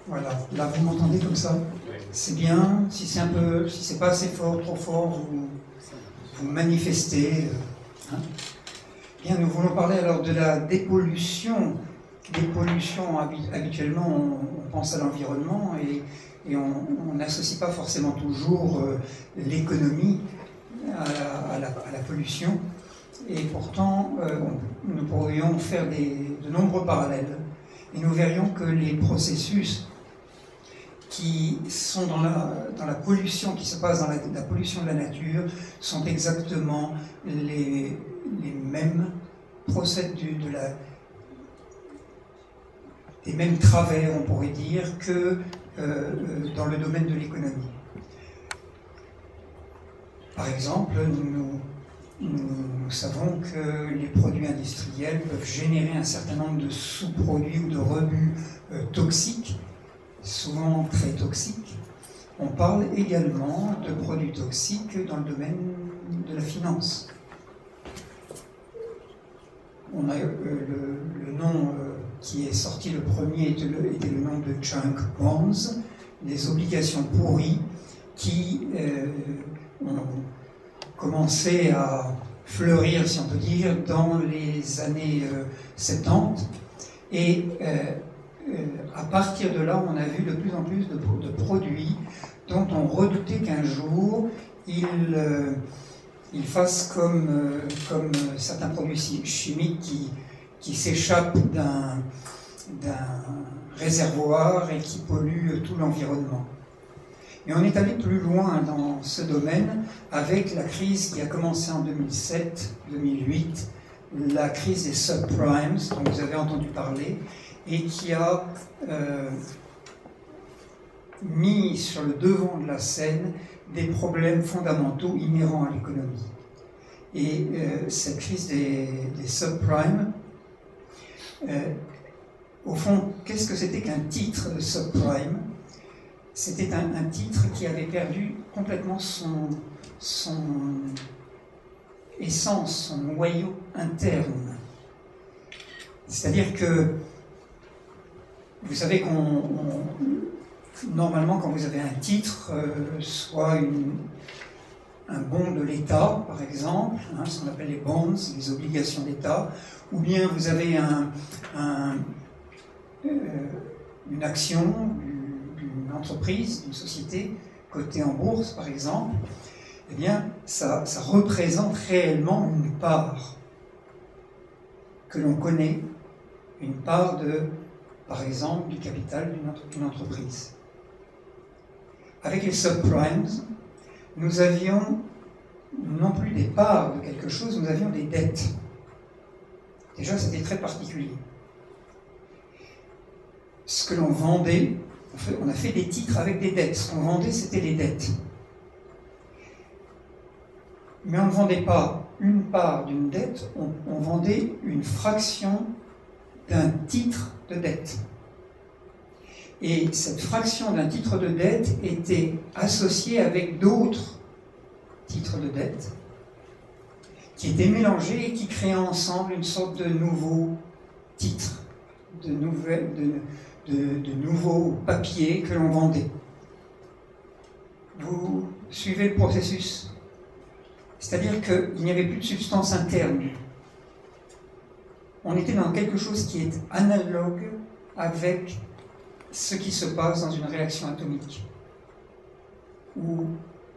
Voilà, là vous m'entendez comme ça? Oui. C'est bien, si c'est un peu, si c'est pas assez fort, trop fort, vous manifestez. Hein. Bien, nous voulons parler alors de la dépollution. Dépollution, habituellement on pense à l'environnement et on n'associe pas forcément toujours l'économie à la pollution. Et pourtant, nous pourrions faire de nombreux parallèles. Et nous verrions que les processus qui sont dans la pollution, qui se passe dans la pollution de la nature, sont exactement les mêmes, procèdent des mêmes travers, on pourrait dire, que dans le domaine de l'économie. Par exemple, nous savons que les produits industriels peuvent générer un certain nombre de sous-produits ou de rebuts toxiques, souvent très toxiques. On parle également de produits toxiques dans le domaine de la finance. On a le nom qui est sorti le premier était le nom de junk bonds, des obligations pourries qui ont commencé à fleurir, si on peut dire, dans les années 70. Et à partir de là, on a vu de plus en plus de produits dont on redoutait qu'un jour ils fassent comme certains produits chimiques qui s'échappent d'un réservoir et qui polluent tout l'environnement. Et on est allé plus loin dans ce domaine avec la crise qui a commencé en 2007-2008, la crise des subprimes, dont vous avez entendu parler, et qui a mis sur le devant de la scène des problèmes fondamentaux inhérents à l'économie. Et cette crise des subprimes, au fond, qu'est-ce que c'était qu'un titre de subprime? C'était un titre qui avait perdu complètement son essence, son noyau interne. C'est-à-dire que, vous savez normalement, quand vous avez un titre, soit un bon de l'État, par exemple, hein, ce qu'on appelle les bonds, les obligations d'État, ou bien vous avez une action d'une entreprise, d'une société cotée en bourse, par exemple, eh bien, ça représente réellement une part que l'on connaît, une part par exemple, du capital d'une entreprise. Avec les subprimes, nous avions non plus des parts de quelque chose, nous avions des dettes. Déjà, c'était très particulier. Ce que l'on vendait, on a fait des titres avec des dettes. Ce qu'on vendait, c'était les dettes. Mais on ne vendait pas une part d'une dette, on vendait une fraction d'un titre de dette. Et cette fraction d'un titre de dette était associée avec d'autres titres de dette qui étaient mélangés et qui créaient ensemble une sorte de nouveau titre, de nouveaux papiers que l'on vendait. Vous suivez le processus? C'est-à-dire qu'il n'y avait plus de substance interne. On était dans quelque chose qui est analogue avec ce qui se passe dans une réaction atomique. Où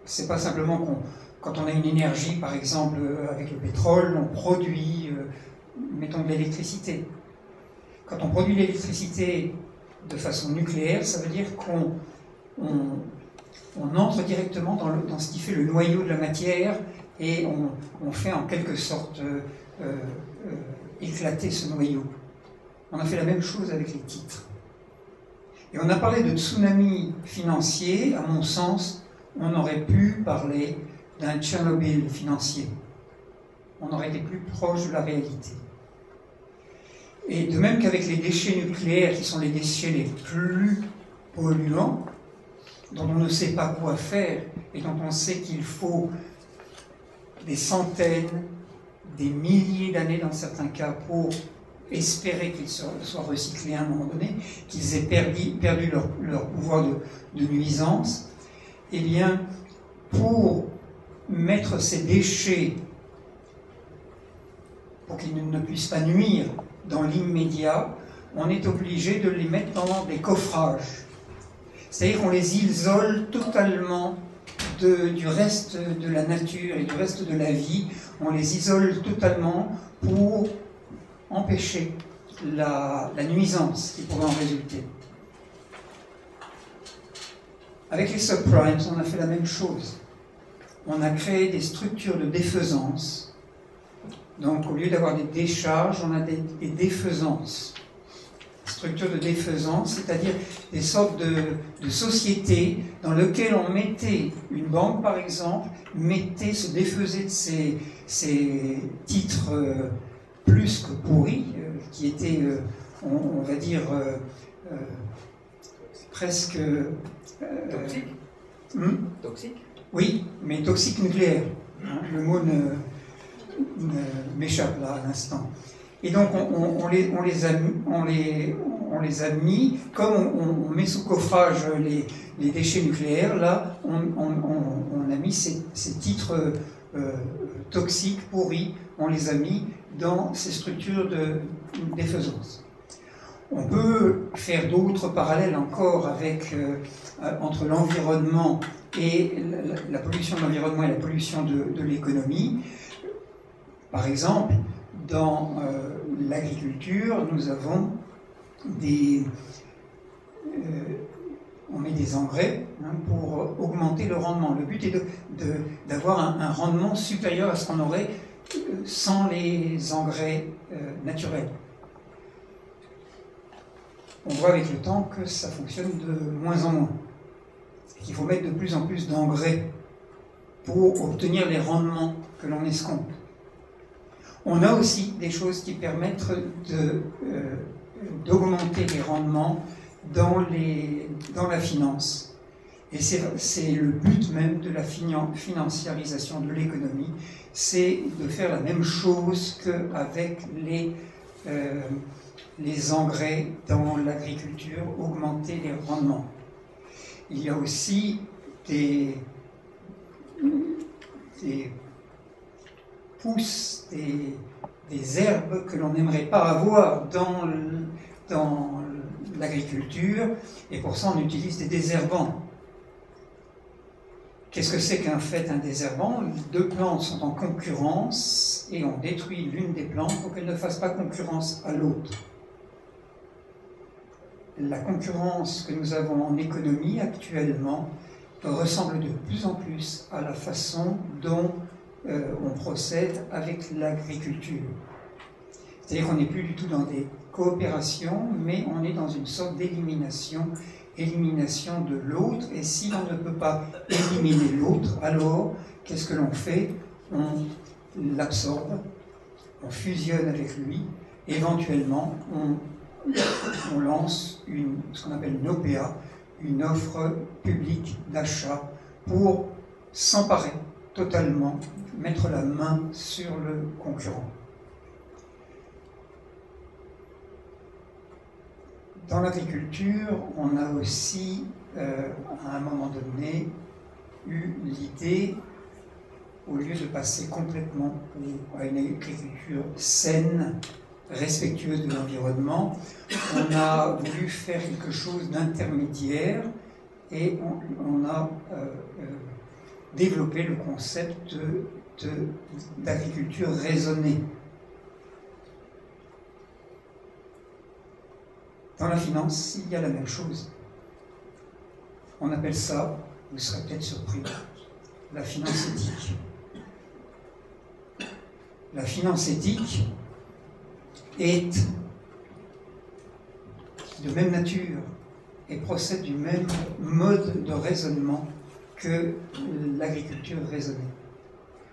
c'est pas simplement quand on a une énergie, par exemple avec le pétrole, on produit, mettons, de l'électricité. Quand on produit de l'électricité de façon nucléaire, ça veut dire qu'on entre directement dans ce qui fait le noyau de la matière et on fait en quelque sorte éclater ce noyau. On a fait la même chose avec les titres. Et on a parlé de tsunami financier. À mon sens, on aurait pu parler d'un Tchernobyl financier. On aurait été plus proche de la réalité. Et de même qu'avec les déchets nucléaires, qui sont les déchets les plus polluants, dont on ne sait pas quoi faire, et dont on sait qu'il faut des centaines, des milliers d'années dans certains cas pour espérer qu'ils soient recyclés à un moment donné, qu'ils aient perdu leur pouvoir de nuisance, eh bien, pour mettre ces déchets, pour qu'ils ne puissent pas nuire dans l'immédiat, on est obligé de les mettre dans des coffrages. C'est-à-dire qu'on les isole totalement du reste de la nature et du reste de la vie. On les isole totalement pour empêcher la nuisance qui pourrait en résulter. Avec les subprimes, on a fait la même chose. On a créé des structures de défaisance. Donc, au lieu d'avoir des décharges, on a des défaisances. Structures de défaisance, c'est-à-dire des sortes de sociétés dans lesquelles on mettait, une banque par exemple, se défaisait de ses titres plus que pourris, qui étaient, on va dire, presque... toxiques Toxiques. Oui, mais toxiques nucléaires. Hein, le mot m'échappe là à l'instant. Et donc on les a mis, comme on met sous coffrage les déchets nucléaires, là on a mis ces titres toxiques, pourris, on les a mis dans ces structures de défaisance. On peut faire d'autres parallèles encore avec, entre l'environnement et la pollution de l'environnement et la pollution de l'économie. Par exemple, dans l'agriculture, nous avons on met des engrais pour augmenter le rendement. Le but est d'avoir un rendement supérieur à ce qu'on aurait sans les engrais naturels. On voit avec le temps que ça fonctionne de moins en moins. Qu'il faut mettre de plus en plus d'engrais pour obtenir les rendements que l'on escompte. On a aussi des choses qui permettent d'augmenter les rendements dans la finance. Et c'est le but même de la financiarisation de l'économie, c'est de faire la même chose qu'avec les engrais dans l'agriculture, augmenter les rendements. Il y a aussi des pousses, des herbes que l'on n'aimerait pas avoir dans l'agriculture, et pour ça on utilise des désherbants. Qu'est-ce que c'est qu'un désherbant? Deux plantes sont en concurrence et on détruit l'une des plantes pour qu'elle ne fasse pas concurrence à l'autre. La concurrence que nous avons en économie actuellement ressemble de plus en plus à la façon dont on procède avec l'agriculture. C'est-à-dire qu'on n'est plus du tout dans des coopérations, mais on est dans une sorte d'élimination de l'autre, et si on ne peut pas éliminer l'autre, alors qu'est-ce que l'on fait? On l'absorbe, on fusionne avec lui, éventuellement on lance ce qu'on appelle une OPA, une offre publique d'achat, pour s'emparer totalement, mettre la main sur le concurrent. Dans l'agriculture, on a aussi, à un moment donné, eu l'idée, au lieu de passer complètement à une agriculture saine, respectueuse de l'environnement, on a voulu faire quelque chose d'intermédiaire et on a développé le concept d'agriculture raisonnée. Dans la finance, il y a la même chose. On appelle ça, vous serez peut-être surpris, la finance éthique. La finance éthique est de même nature et procède du même mode de raisonnement que l'agriculture raisonnée.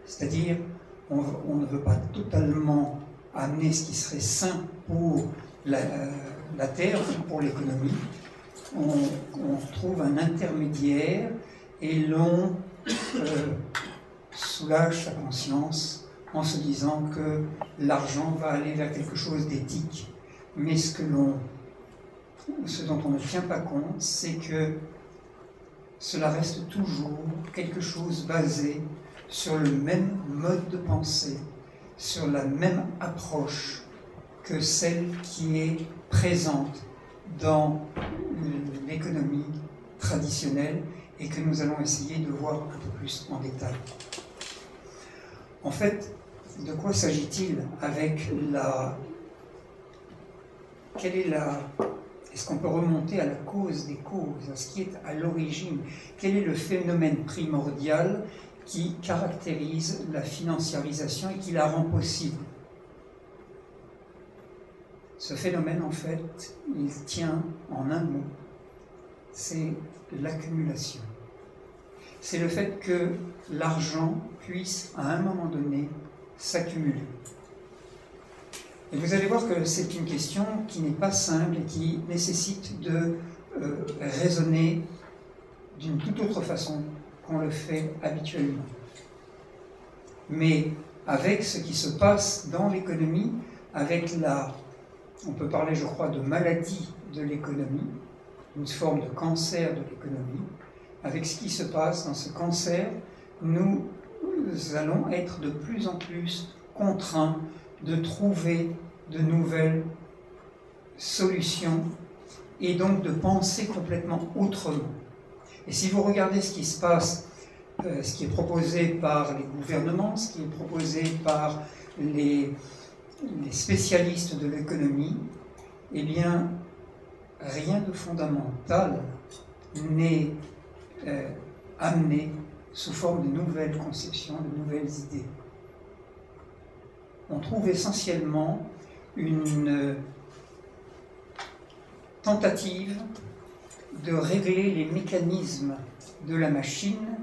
C'est-à-dire, on ne veut pas totalement amener ce qui serait sain pour la terre ou pour l'économie. On trouve un intermédiaire et l'on soulage sa conscience en se disant que l'argent va aller vers quelque chose d'éthique. Mais ce dont on ne tient pas compte, c'est que cela reste toujours quelque chose basé sur le même mode de pensée, sur la même approche que celle qui est présente dans l'économie traditionnelle et que nous allons essayer de voir un peu plus en détail. En fait, de quoi s'agit-il avec Est-ce qu'on peut remonter à la cause des causes, à ce qui est à l'origine? Quel est le phénomène primordial qui caractérise la financiarisation et qui la rend possible? Ce phénomène, en fait, il tient en un mot, c'est l'accumulation. C'est le fait que l'argent puisse, à un moment donné, s'accumuler. Et vous allez voir que c'est une question qui n'est pas simple et qui nécessite de raisonner d'une toute autre façon qu'on le fait habituellement. Mais avec ce qui se passe dans l'économie, avec on peut parler, je crois, de maladie de l'économie, une forme de cancer de l'économie, avec ce qui se passe dans ce cancer, nous allons être de plus en plus contraints de trouver de nouvelles solutions et donc de penser complètement autrement. Et si vous regardez ce qui se passe, ce qui est proposé par les gouvernements, ce qui est proposé par les spécialistes de l'économie, eh bien, rien de fondamental n'est amené sous forme de nouvelles conceptions, de nouvelles idées. On trouve essentiellement une tentative de régler les mécanismes de la machine.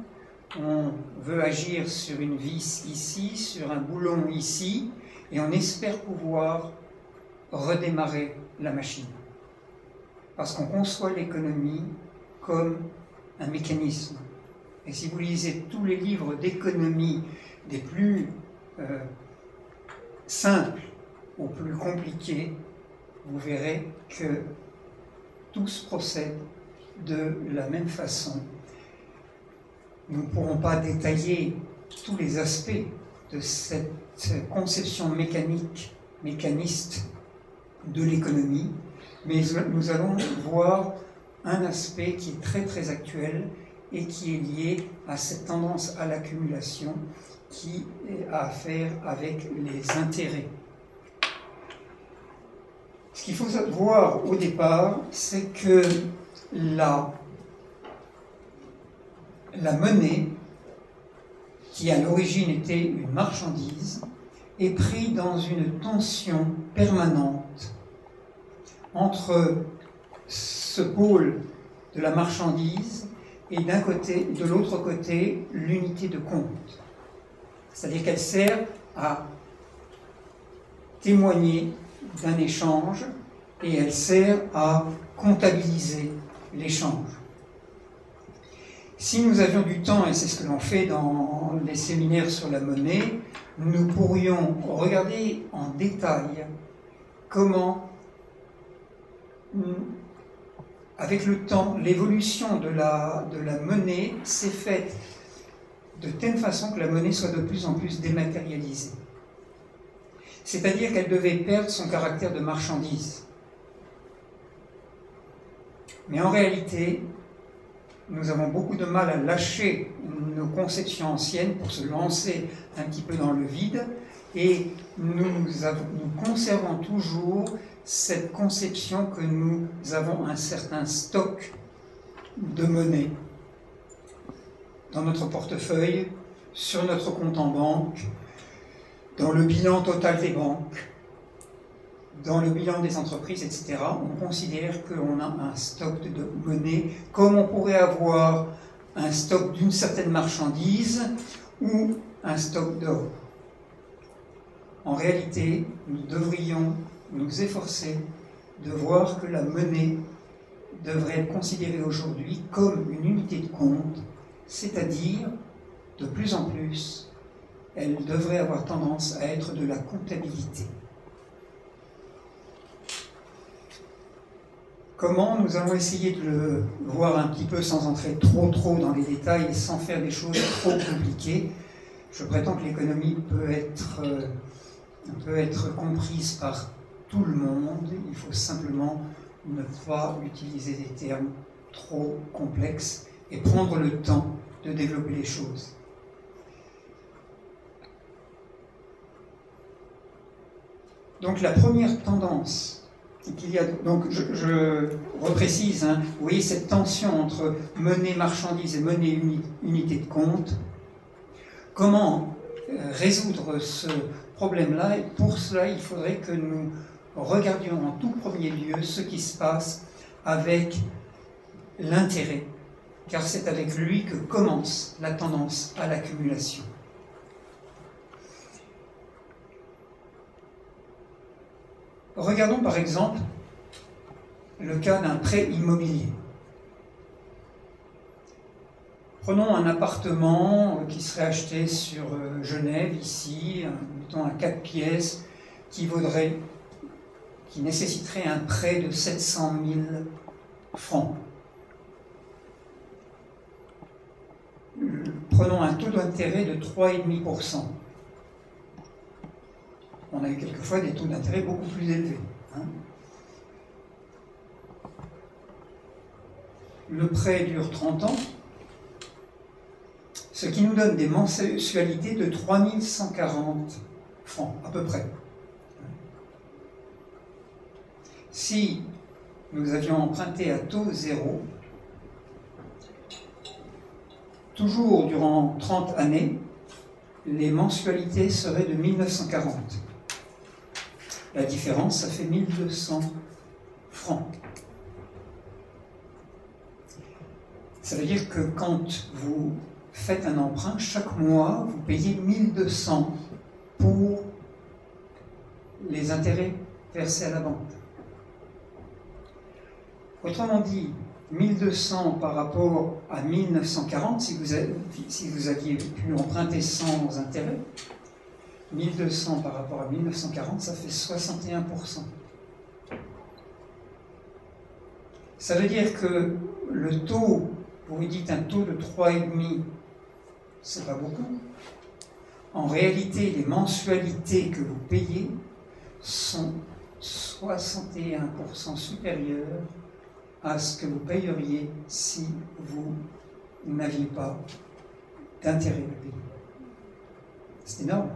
On veut agir sur une vis ici, sur un boulon ici, et on espère pouvoir redémarrer la machine. Parce qu'on conçoit l'économie comme un mécanisme. Et si vous lisez tous les livres d'économie, des plus simples aux plus compliqués, vous verrez que tous procèdent de la même façon. Nous ne pourrons pas détailler tous les aspects de cette conception mécaniste de l'économie, mais nous allons voir un aspect qui est très très actuel et qui est lié à cette tendance à l'accumulation qui a à faire avec les intérêts. Ce qu'il faut voir au départ, c'est que la monnaie, qui à l'origine était une marchandise, est prise dans une tension permanente entre ce pôle de la marchandise et d'un côté, de l'autre côté, l'unité de compte. C'est-à-dire qu'elle sert à témoigner d'un échange et elle sert à comptabiliser l'échange. Si nous avions du temps, et c'est ce que l'on fait dans les séminaires sur la monnaie, nous pourrions regarder en détail comment, avec le temps, l'évolution de la monnaie s'est faite de telle façon que la monnaie soit de plus en plus dématérialisée. C'est-à-dire qu'elle devait perdre son caractère de marchandise. Mais en réalité, nous avons beaucoup de mal à lâcher nos conceptions anciennes pour se lancer un petit peu dans le vide, et nous conservons toujours cette conception que nous avons un certain stock de monnaie dans notre portefeuille, sur notre compte en banque, dans le bilan total des banques, dans le bilan des entreprises, etc. On considère qu'on a un stock de monnaie, comme on pourrait avoir un stock d'une certaine marchandise ou un stock d'or. En réalité, nous devrions nous efforcer de voir que la monnaie devrait être considérée aujourd'hui comme une unité de compte, c'est-à-dire, de plus en plus, elle devrait avoir tendance à être de la comptabilité. Comment? Nous allons essayer de le voir un petit peu sans entrer trop dans les détails et sans faire des choses trop compliquées. Je prétends que l'économie peut être comprise par tout le monde. Il faut simplement ne pas utiliser des termes trop complexes et prendre le temps de développer les choses. Donc la première tendance qu'il y a, donc je reprécise, hein, vous voyez cette tension entre monnaie marchandise et monnaie unité de compte. Comment résoudre ce problème-là? Et pour cela, il faudrait que nous regardions en tout premier lieu ce qui se passe avec l'intérêt, car c'est avec lui que commence la tendance à l'accumulation. Regardons par exemple le cas d'un prêt immobilier. Prenons un appartement qui serait acheté sur Genève, ici, mettons un 4 pièces, qui nécessiterait un prêt de 700 000 francs. Prenons un taux d'intérêt de 3,5%. On a eu quelquefois des taux d'intérêt beaucoup plus élevés. Hein. Le prêt dure 30 ans, ce qui nous donne des mensualités de 3140 francs, à peu près. Si nous avions emprunté à taux zéro, toujours durant 30 années, les mensualités seraient de 1940. La différence, ça fait 1200 francs. Ça veut dire que quand vous faites un emprunt, chaque mois, vous payez 1200 pour les intérêts versés à la banque. Autrement dit, 1200 par rapport à 1940, si vous aviez pu emprunter sans intérêt, 1200 par rapport à 1940, ça fait 61%. Ça veut dire que le taux, vous vous dites un taux de 3,5, c'est pas beaucoup. En réalité, les mensualités que vous payez sont 61% supérieures à ce que vous payeriez si vous n'aviez pas d'intérêt à payer. C'est énorme.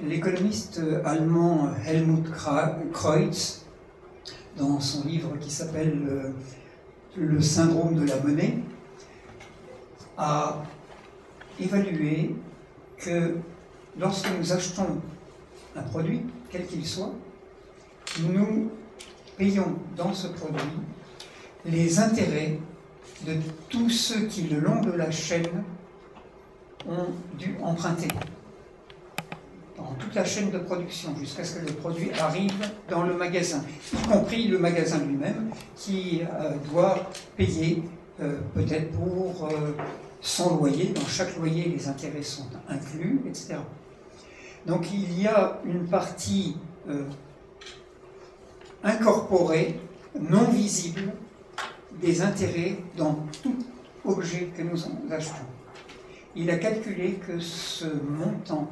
L'économiste allemand Helmut Kreutz, dans son livre qui s'appelle Le syndrome de la monnaie, a évalué que lorsque nous achetons un produit, quel qu'il soit, nous payons dans ce produit les intérêts de tous ceux qui, le long de la chaîne, ont dû emprunter. Dans toute la chaîne de production, jusqu'à ce que le produit arrive dans le magasin, y compris le magasin lui-même, qui doit payer peut-être pour son loyer. Dans chaque loyer, les intérêts sont inclus, etc. Donc il y a une partie incorporée, non visible, des intérêts dans tout objet que nous achetons. Il a calculé que ce montant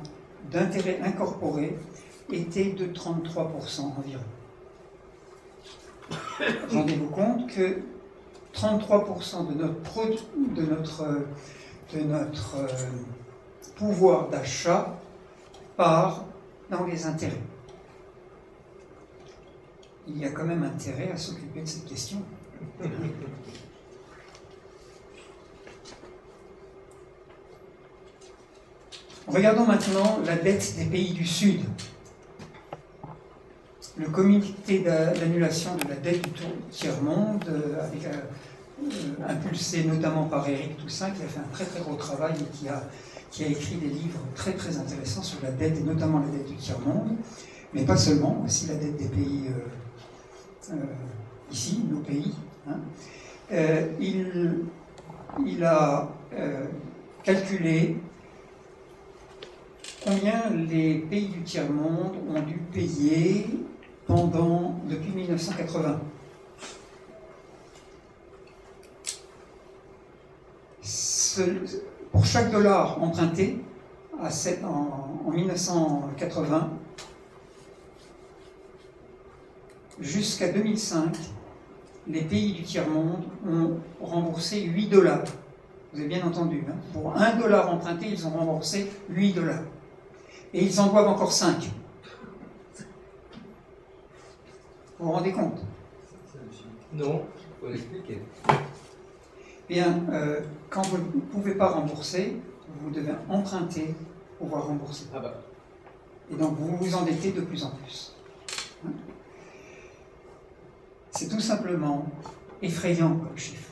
d'intérêt incorporé était de 33% environ. Rendez-vous compte que 33% de notre pouvoir d'achat part dans les intérêts. Il y a quand même intérêt à s'occuper de cette question. Regardons maintenant la dette des pays du Sud. Le comité d'annulation de la dette du tiers-monde, impulsé notamment par Éric Toussaint, qui a fait un très très gros travail et qui a écrit des livres très très intéressants sur la dette, et notamment la dette du tiers-monde, mais pas seulement, aussi la dette des pays ici, nos pays. Hein. il a calculé combien les pays du tiers-monde ont dû payer depuis 1980. Pour chaque dollar emprunté en 1980, jusqu'à 2005, les pays du tiers-monde ont remboursé 8 dollars. Vous avez bien entendu, hein? Pour 1 dollar emprunté, ils ont remboursé 8 dollars. Et ils en doivent encore 5. Vous vous rendez compte? Non, il faut l'expliquer. Bien, quand vous ne pouvez pas rembourser, vous devez emprunter pour pouvoir rembourser. Ah bah. Et donc vous vous endettez de plus en plus. Hein? C'est tout simplement effrayant comme chiffre.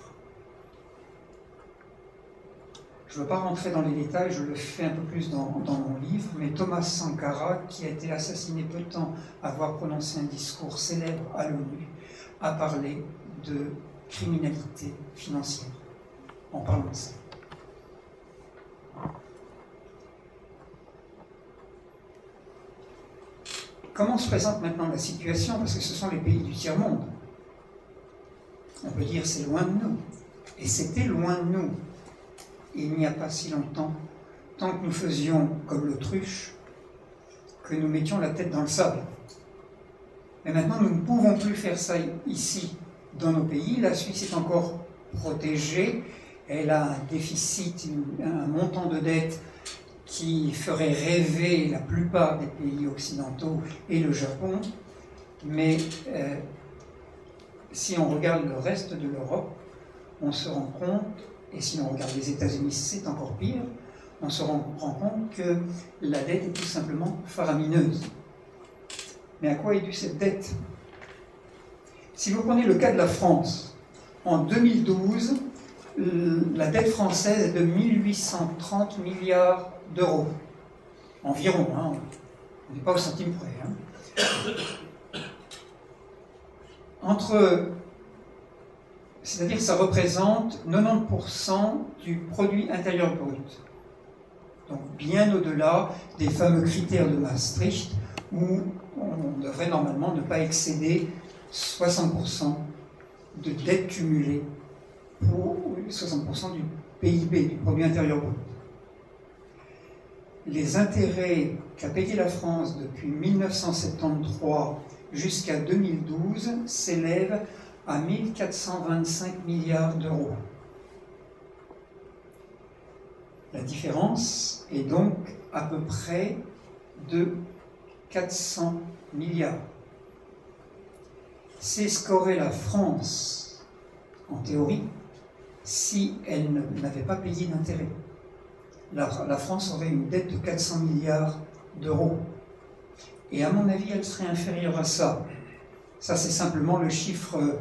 Je ne veux pas rentrer dans les détails, je le fais un peu plus dans mon livre, mais Thomas Sankara, qui a été assassiné peu de temps après avoir prononcé un discours célèbre à l'ONU, a parlé de criminalité financière en parlant de ça. Comment se présente maintenant la situation? Parce que ce sont les pays du tiers-monde. On peut dire c'est loin de nous. Et c'était loin de nous. Il n'y a pas si longtemps, tant que nous faisions comme l'autruche, que nous mettions la tête dans le sable. Mais maintenant, nous ne pouvons plus faire ça ici, dans nos pays. La Suisse est encore protégée. Elle a un déficit, un montant de dette qui ferait rêver la plupart des pays occidentaux et le Japon. Mais si on regarde le reste de l'Europe, on se rend compte, et si on regarde les États-Unis, c'est encore pire, on se rend compte que la dette est tout simplement faramineuse. Mais à quoi est due cette dette? Si vous prenez le cas de la France, en 2012, la dette française est de 1830 milliards d'euros. Environ, hein, on n'est pas au centime près. Hein. C'est-à-dire que ça représente 90% du produit intérieur brut. Donc bien au-delà des fameux critères de Maastricht où on devrait normalement ne pas excéder 60% de dette cumulée pour 60% du PIB, du produit intérieur brut. Les intérêts qu'a payé la France depuis 1973 jusqu'à 2012 s'élèvent à 1425 milliards d'euros. La différence est donc à peu près de 400 milliards. C'est ce qu'aurait la France, en théorie, si elle n'avait pas payé d'intérêt. La France aurait une dette de 400 milliards d'euros. Et à mon avis, elle serait inférieure à ça. Ça, c'est simplement le chiffre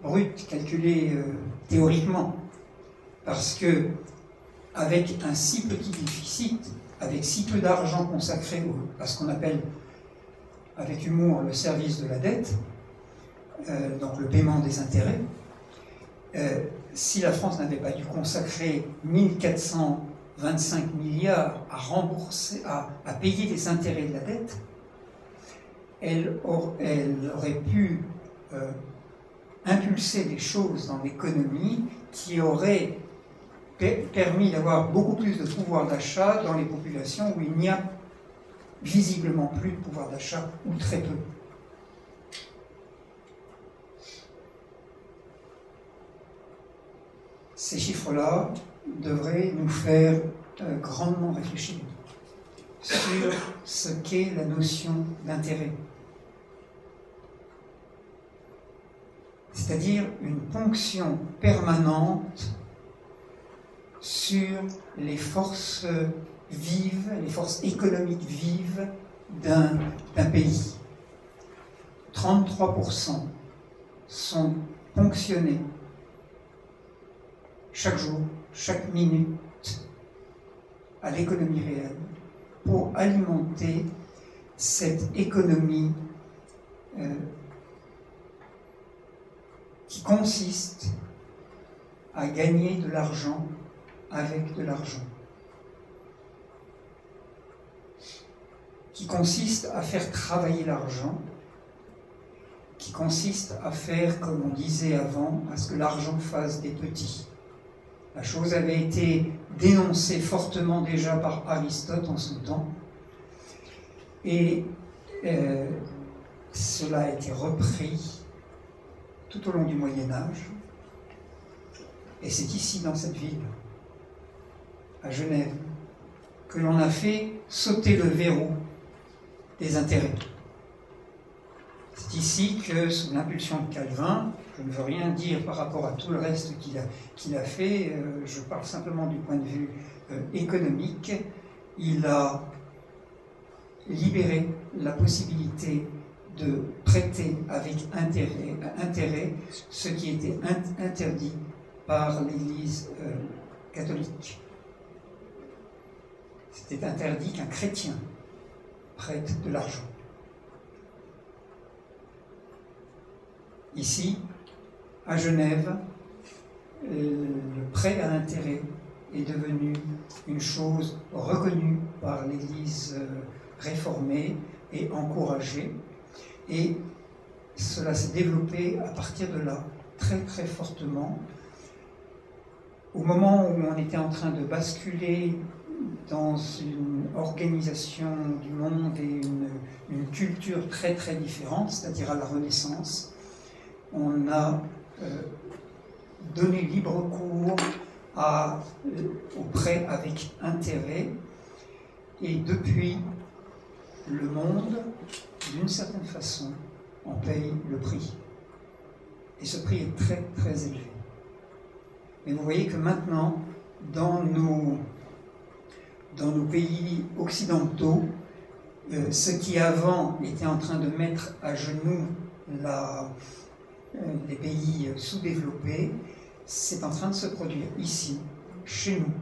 brut calculé théoriquement. Parce que, avec un si petit déficit, avec si peu d'argent consacré à ce qu'on appelle, avec humour, le service de la dette, donc le paiement des intérêts, si la France n'avait pas dû consacrer 1425 milliards à rembourser, à payer les intérêts de la dette, elle aurait pu impulser des choses dans l'économie qui auraient permis d'avoir beaucoup plus de pouvoir d'achat dans les populations où il n'y a visiblement plus de pouvoir d'achat, ou très peu. Ces chiffres-là devraient nous faire grandement réfléchir sur ce qu'est la notion d'intérêt. C'est-à-dire une ponction permanente sur les forces vives, les forces économiques vives d'un pays. 33% sont ponctionnés chaque jour, chaque minute, à l'économie réelle, pour alimenter cette économie qui consiste à gagner de l'argent avec de l'argent, qui consiste à faire travailler l'argent, qui consiste à faire, comme on disait avant, à ce que l'argent fasse des petits. La chose avait été dénoncée fortement déjà par Aristote en son temps, et cela a été repris tout au long du Moyen-Âge, et c'est ici, dans cette ville, à Genève, que l'on a fait sauter le verrou des intérêts. C'est ici que, sous l'impulsion de Calvin, je ne veux rien dire par rapport à tout le reste qu'il a fait, je parle simplement du point de vue économique, il a libéré la possibilité de prêter avec intérêt ce qui était interdit par l'Église catholique. C'était interdit qu'un chrétien prête de l'argent. Ici, à Genève, le prêt à intérêt est devenu une chose reconnue par l'Église réformée et encouragée. Et cela s'est développé à partir de là, très très fortement. Au moment où on était en train de basculer dans une organisation du monde et une culture très très différente, c'est-à-dire à la Renaissance, on a donné libre cours au prêt avec intérêt, et depuis, le monde, d'une certaine façon, en paye le prix. Et ce prix est très très élevé. Mais vous voyez que maintenant, dans nos pays occidentaux, ce qui avant était en train de mettre à genoux les pays sous-développés, c'est en train de se produire ici, chez nous.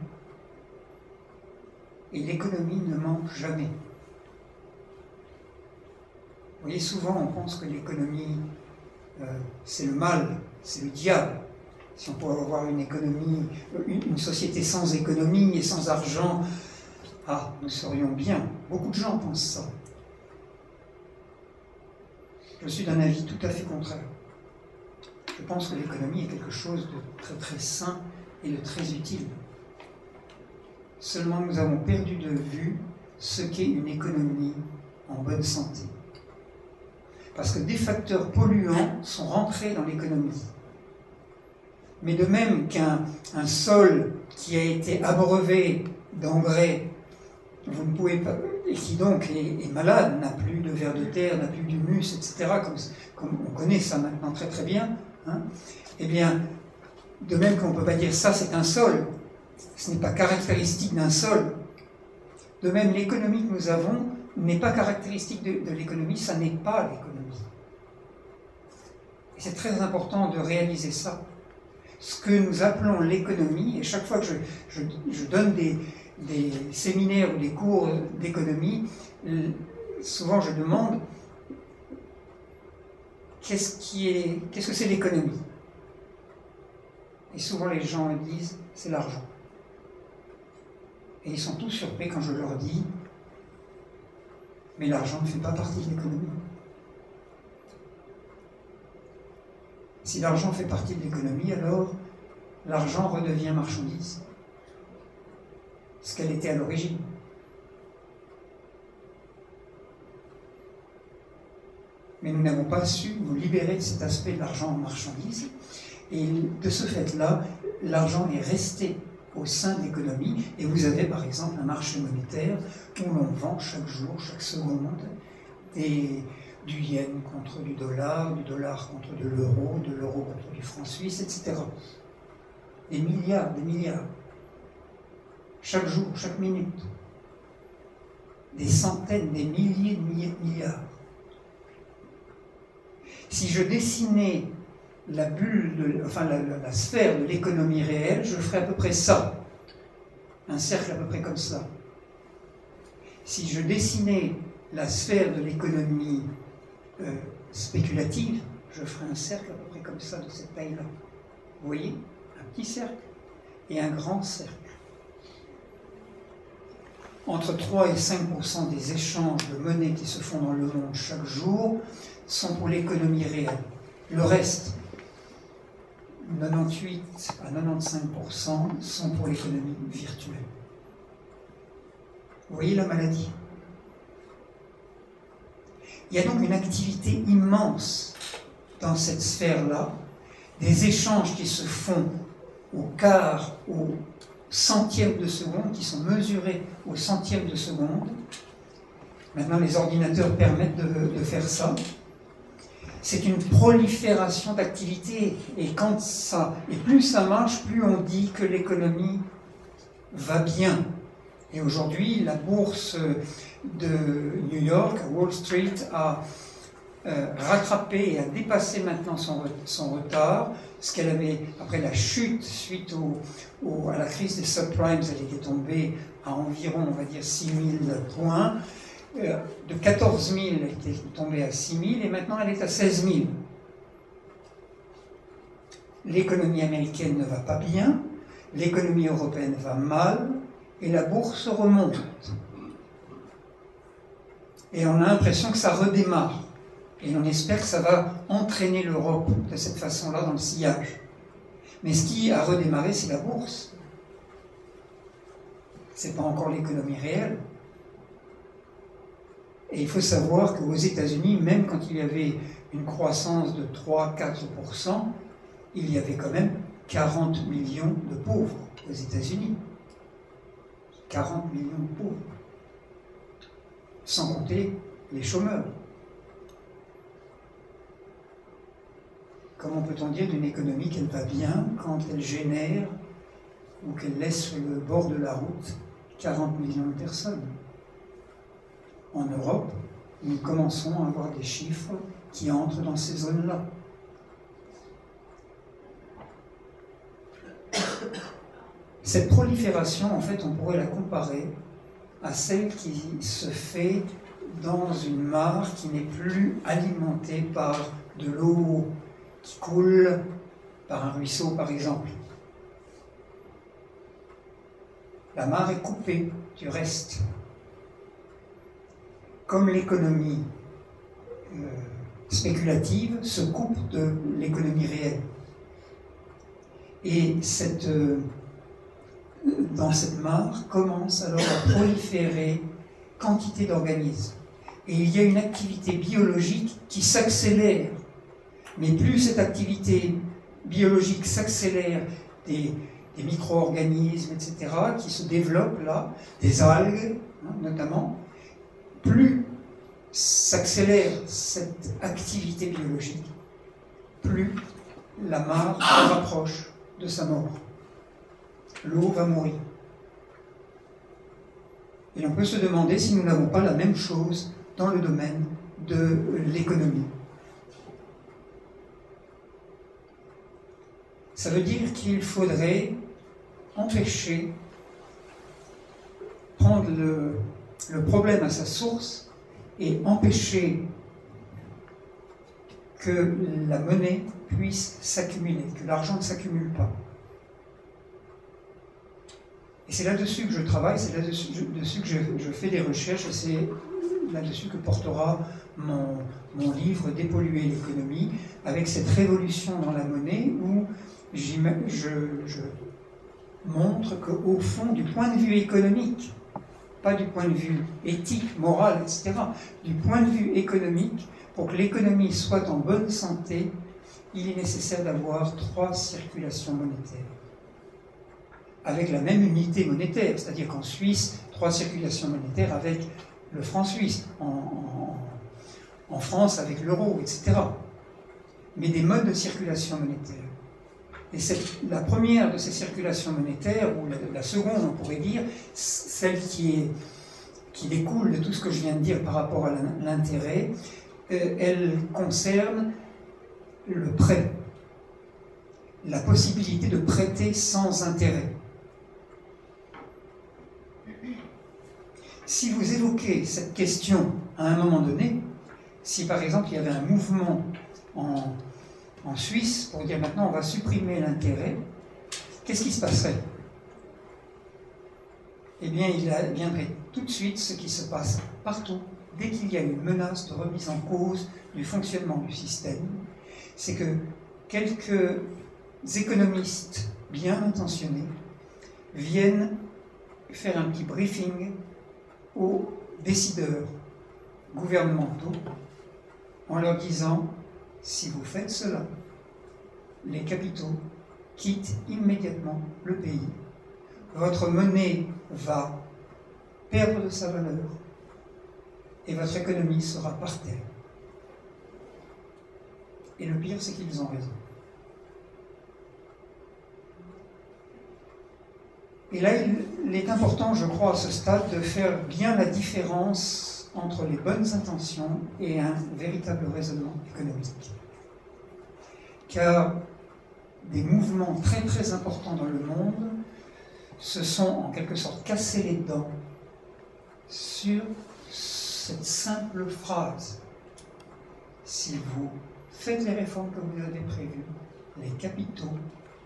Et l'économie ne manque jamais. Vous voyez, souvent on pense que l'économie, c'est le mal, c'est le diable. Si on pouvait avoir une économie, une société sans économie et sans argent, nous serions bien. Beaucoup de gens pensent ça. Je suis d'un avis tout à fait contraire. Je pense que l'économie est quelque chose de très très sain et de très utile. Seulement nous avons perdu de vue ce qu'est une économie en bonne santé. Parce que des facteurs polluants sont rentrés dans l'économie. Mais de même qu'un sol qui a été abreuvé d'engrais, vous ne pouvez pas, et qui donc est malade, n'a plus de vers de terre, n'a plus d'humus, etc., comme on connaît ça maintenant très très bien, eh bien, de même qu'on ne peut pas dire ça c'est un sol, ce n'est pas caractéristique d'un sol. De même, l'économie que nous avons n'est pas caractéristique de l'économie, ça n'est pas l'économie. Et c'est très important de réaliser ça. Ce que nous appelons l'économie, et chaque fois que je donne des séminaires ou des cours d'économie, souvent je demande qu'est-ce que c'est l'économie? Et souvent les gens me disent c'est l'argent. Et ils sont tous surpris quand je leur dis mais l'argent ne fait pas partie de l'économie. Si l'argent fait partie de l'économie, alors l'argent redevient marchandise, ce qu'elle était à l'origine. Mais nous n'avons pas su nous libérer de cet aspect de l'argent en marchandise, et de ce fait-là, l'argent est resté au sein de l'économie, et vous avez par exemple un marché monétaire où l'on vend chaque jour, chaque seconde, du yen contre du dollar contre de l'euro contre du franc suisse, etc. Des milliards, chaque jour, chaque minute. Des centaines, des milliers de milliards. Si je dessinais la bulle, la sphère de l'économie réelle, je ferais à peu près ça. Un cercle à peu près comme ça. Si je dessinais la sphère de l'économie spéculative, je ferais un cercle à peu près comme ça, de cette taille-là. Vous voyez? un petit cercle et un grand cercle. Entre 3 et 5% des échanges de monnaie qui se font dans le monde chaque jour sont pour l'économie réelle. Le reste, 98 à 95%, sont pour l'économie virtuelle. Vous voyez la maladie? Il y a donc une activité immense dans cette sphère-là, des échanges qui se font au quart, au centième de seconde, qui sont mesurés au centième de seconde. Maintenant, les ordinateurs permettent de faire ça. C'est une prolifération d'activités, et plus ça marche, plus on dit que l'économie va bien. Et aujourd'hui, la bourse de New York, Wall Street, a rattrapé et a dépassé maintenant son retard. Ce qu'elle avait, après la chute suite à la crise des subprimes, elle était tombée à environ, on va dire, 6 000 points. De 14 000, elle était tombée à 6 000 et maintenant elle est à 16 000. L'économie américaine ne va pas bien, l'économie européenne va mal et la bourse remonte. Et on a l'impression que ça redémarre. Et on espère que ça va entraîner l'Europe de cette façon-là dans le sillage. Mais ce qui a redémarré, c'est la bourse. Ce n'est pas encore l'économie réelle. Et il faut savoir qu'aux États-Unis, même quand il y avait une croissance de 3-4%, il y avait quand même 40 millions de pauvres aux États-Unis. 40 millions de pauvres. Sans compter les chômeurs. Comment peut-on dire d'une économie qu'elle va bien quand elle génère ou qu'elle laisse sur le bord de la route 40 millions de personnes? En Europe, nous commençons à avoir des chiffres qui entrent dans ces zones-là. Cette prolifération, en fait, on pourrait la comparer à celle qui se fait dans une mare qui n'est plus alimentée par de l'eau qui coule, par un ruisseau, par exemple. La mare est coupée du reste. Comme l'économie spéculative se coupe de l'économie réelle. Et dans cette mare commence alors à proliférer quantité d'organismes. Et il y a une activité biologique qui s'accélère. Mais plus cette activité biologique s'accélère, des micro-organismes, etc., qui se développent là, des algues notamment, plus s'accélère cette activité biologique, plus la mare se rapproche de sa mort. L'eau va mourir. Et on peut se demander si nous n'avons pas la même chose dans le domaine de l'économie. Ça veut dire qu'il faudrait empêcher, prendre le problème à sa source et empêcher que la monnaie puisse s'accumuler, que l'argent ne s'accumule pas. Et c'est là-dessus que je travaille, c'est là-dessus que je fais des recherches, et c'est là-dessus que portera mon livre « Dépolluer l'économie », avec cette révolution dans la monnaie où je montre qu'au fond, du point de vue économique, pas du point de vue éthique, moral, etc., du point de vue économique, pour que l'économie soit en bonne santé, il est nécessaire d'avoir 3 circulations monétaires. Avec la même unité monétaire, c'est-à-dire qu'en Suisse, 3 circulations monétaires avec le franc suisse, en France avec l'euro, etc. Mais des modes de circulation monétaire. Et la première de ces circulations monétaires, ou la seconde, on pourrait dire, celle qui découle de tout ce que je viens de dire par rapport à l'intérêt, elle concerne le prêt. La possibilité de prêter sans intérêt. Si vous évoquez cette question à un moment donné, si par exemple il y avait un mouvement en Suisse pour dire maintenant on va supprimer l'intérêt, qu'est-ce qui se passerait? Eh bien, il viendrait tout de suite ce qui se passe partout, dès qu'il y a une menace de remise en cause du fonctionnement du système, c'est que quelques économistes bien intentionnés viennent faire un petit briefing aux décideurs gouvernementaux en leur disant: si vous faites cela, les capitaux quittent immédiatement le pays, votre monnaie va perdre de sa valeur et votre économie sera par terre. Et le pire, c'est qu'ils ont raison. Et là, il est important, je crois, à ce stade, de faire bien la différence entre les bonnes intentions et un véritable raisonnement économique. Car des mouvements très très importants dans le monde se sont en quelque sorte cassés les dents sur cette simple phrase: si vous faites les réformes que vous avez prévues, les capitaux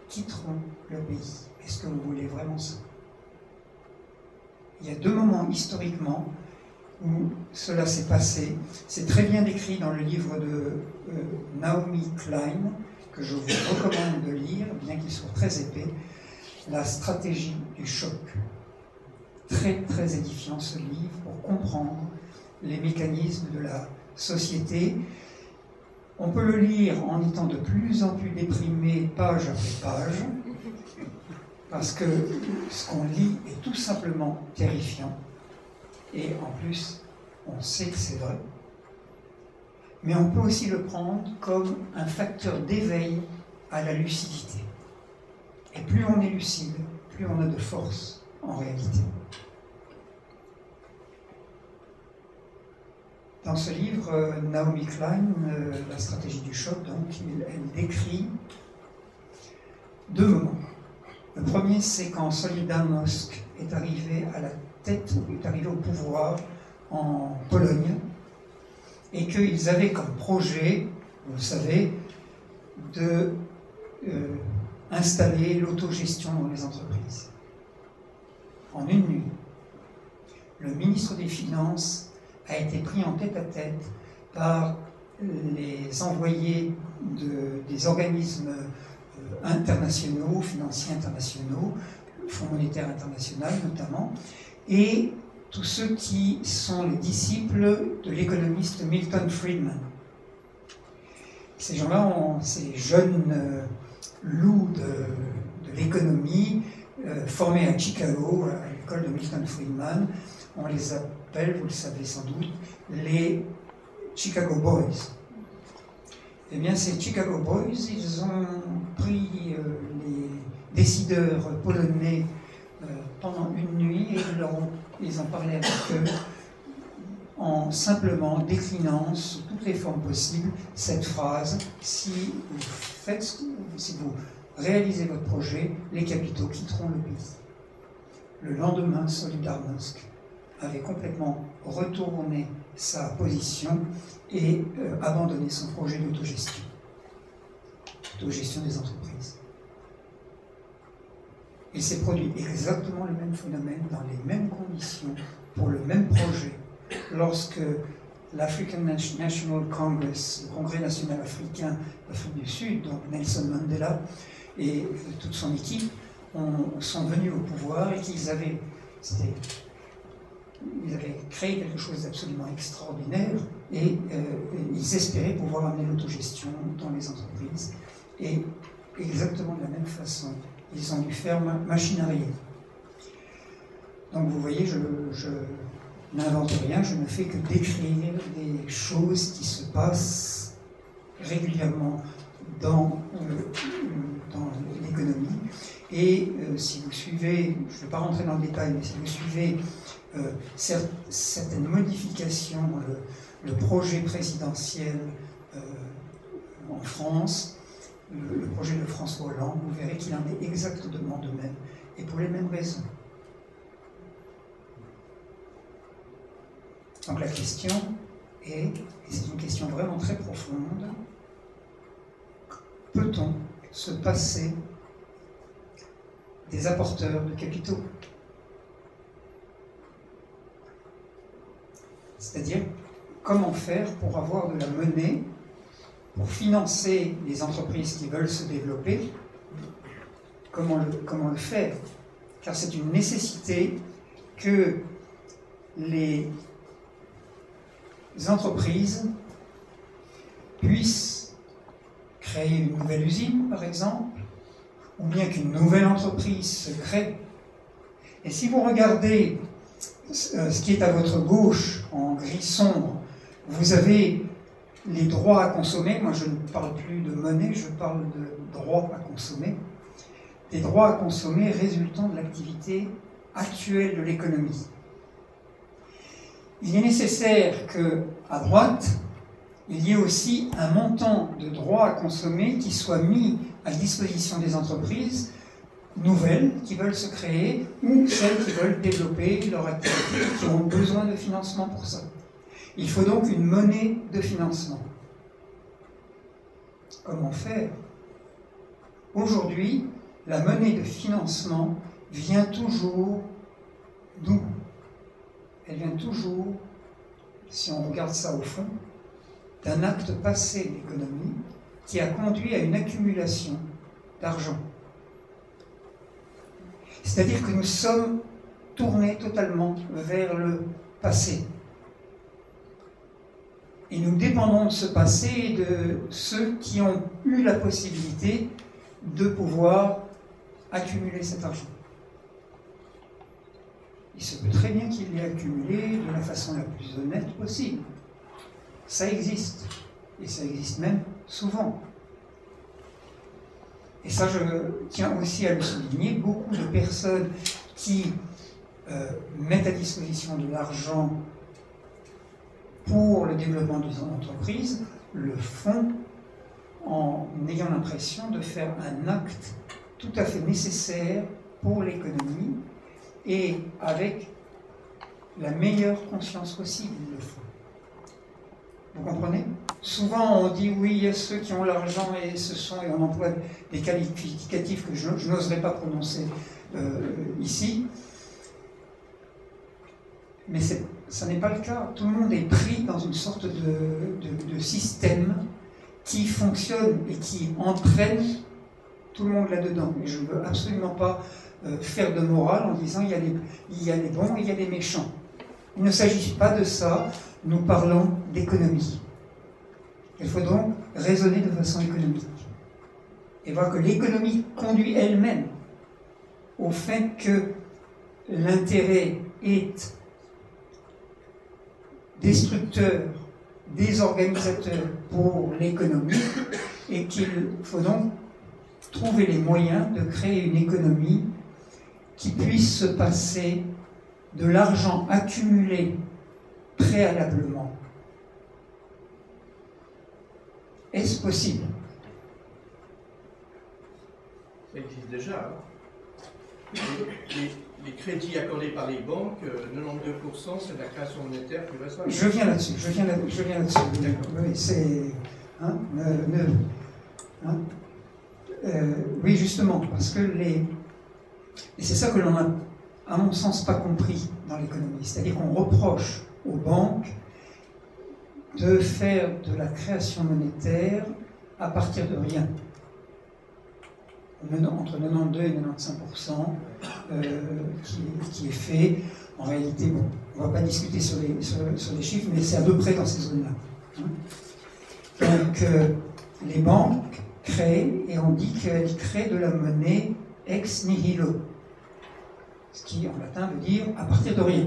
quitteront le pays. Est-ce que vous voulez vraiment ça? Il y a deux moments historiquement où cela s'est passé. C'est très bien décrit dans le livre de Naomi Klein, que je vous recommande de lire, bien qu'il soit très épais, La stratégie du choc. Très très édifiant ce livre pour comprendre les mécanismes de la société. On peut le lire en étant de plus en plus déprimé page après page, parce que ce qu'on lit est tout simplement terrifiant, et en plus, on sait que c'est vrai. Mais on peut aussi le prendre comme un facteur d'éveil à la lucidité. Et plus on est lucide, plus on a de force en réalité. Dans ce livre, Naomi Klein, La stratégie du choc, donc, elle décrit deux moments. Le premier, c'est quand Solidarność est arrivé à la tête, est arrivé au pouvoir en Pologne, et qu'ils avaient comme projet, vous le savez, de installer l'autogestion dans les entreprises. En une nuit, le ministre des Finances a été pris en tête-à-tête par les envoyés des organismes internationaux, financiers internationaux, le Fonds monétaire international notamment, et tous ceux qui sont les disciples de l'économiste Milton Friedman. Ces gens-là, ces jeunes loups de l'économie, formés à Chicago, à l'école de Milton Friedman, on les appelle, vous le savez sans doute, les Chicago Boys. Eh bien, ces Chicago Boys, ils ont pris les décideurs polonais pendant une nuit et ils ont parlé avec eux en simplement déclinant sous toutes les formes possibles cette phrase: si vous réalisez votre projet, les capitaux quitteront le pays. Le lendemain, Solidarność avait complètement retourné sa position et abandonné son projet d'autogestion des entreprises. Il s'est produit exactement le même phénomène dans les mêmes conditions pour le même projet lorsque l'African National Congress, le Congrès national africain d'Afrique du Sud, donc Nelson Mandela et toute son équipe, sont venus au pouvoir et qu'ils avaient créé quelque chose d'absolument extraordinaire et ils espéraient pouvoir amener l'autogestion dans les entreprises. Et exactement de la même façon, ils ont dû faire machine arrière. Donc vous voyez, je n'invente rien, je ne fais que décrire des choses qui se passent régulièrement dans l'économie. Et si vous suivez, je ne vais pas rentrer dans le détail, mais si vous suivez certaines modifications dans le projet présidentiel en France, le projet de François Hollande, vous verrez qu'il en est exactement de même, et pour les mêmes raisons. Donc la question est, et c'est une question vraiment très profonde, peut-on se passer des apporteurs de capitaux. C'est-à-dire, comment faire pour avoir de la monnaie, pour financer les entreprises qui veulent se développer, comment le faire? Car c'est une nécessité que les entreprises puissent créer une nouvelle usine, par exemple, ou bien qu'une nouvelle entreprise se crée. Et si vous regardez ce qui est à votre gauche, en gris sombre, vous avez les droits à consommer. Moi, je ne parle plus de monnaie, je parle de droits à consommer. Des droits à consommer résultant de l'activité actuelle de l'économie. Il est nécessaire qu'à droite, il y ait aussi un montant de droits à consommer qui soit mis à disposition des entreprises nouvelles qui veulent se créer ou celles qui veulent développer leur activité, qui ont besoin de financement pour ça. Il faut donc une monnaie de financement. Comment faire? Aujourd'hui, la monnaie de financement vient toujours d'où? Elle vient toujours, si on regarde ça au fond, d'un acte passé de l'économie qui a conduit à une accumulation d'argent. C'est-à-dire que nous sommes tournés totalement vers le passé. Et nous dépendons de ce passé et de ceux qui ont eu la possibilité de pouvoir accumuler cet argent. Il se peut très bien qu'il l'ait accumulé de la façon la plus honnête possible. Ça existe. Et ça existe même souvent. Et ça, je tiens aussi à le souligner, beaucoup de personnes qui mettent à disposition de l'argent pour le développement des entreprises le font en ayant l'impression de faire un acte tout à fait nécessaire pour l'économie et avec la meilleure conscience possible, ils le font. Vous comprenez? Souvent on dit oui, il y a ceux qui ont l'argent et on emploie des qualificatifs que je n'oserais pas prononcer ici. Mais ça n'est pas le cas. Tout le monde est pris dans une sorte de système qui fonctionne et qui entraîne tout le monde là-dedans. Et je ne veux absolument pas faire de morale en disant il y a les bons et il y a les méchants. Il ne s'agit pas de ça. Nous parlons d'économie. Il faut donc raisonner de façon économique et voir que l'économie conduit elle-même au fait que l'intérêt est destructeur, désorganisateur pour l'économie et qu'il faut donc trouver les moyens de créer une économie qui puisse se passer de l'argent accumulé préalablement. Est-ce possible? Ça existe déjà. Les crédits accordés par les banques, 92%, c'est de la création monétaire plus récente. Je viens là-dessus. Oui, c'est... oui, justement, parce que et c'est ça que l'on a, à mon sens, pas compris dans l'économie. C'est-à-dire qu'on reproche aux banques de faire de la création monétaire à partir de rien. Entre 92 et 95% qui est fait. En réalité, bon, on ne va pas discuter sur les chiffres, mais c'est à peu près dans ces zones-là. Donc, les banques créent, et on dit qu'elles créent de la monnaie ex nihilo, ce qui en latin veut dire à partir de rien.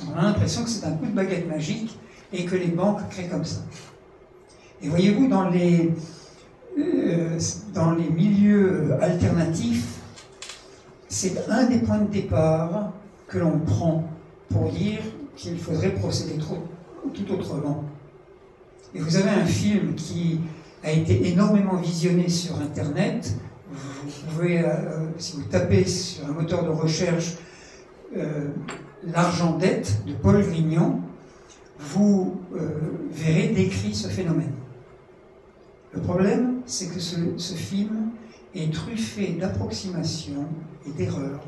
On a l'impression que c'est un coup de baguette magique et que les banques créent comme ça. Et voyez-vous, dans les milieux alternatifs, c'est un des points de départ que l'on prend pour dire qu'il faudrait procéder tout autrement. Et vous avez un film qui a été énormément visionné sur Internet. Vous pouvez, si vous tapez sur un moteur de recherche l'argent dette de Paul Grignon, vous verrez décrit ce phénomène. Le problème, c'est que ce film est truffé d'approximations et d'erreurs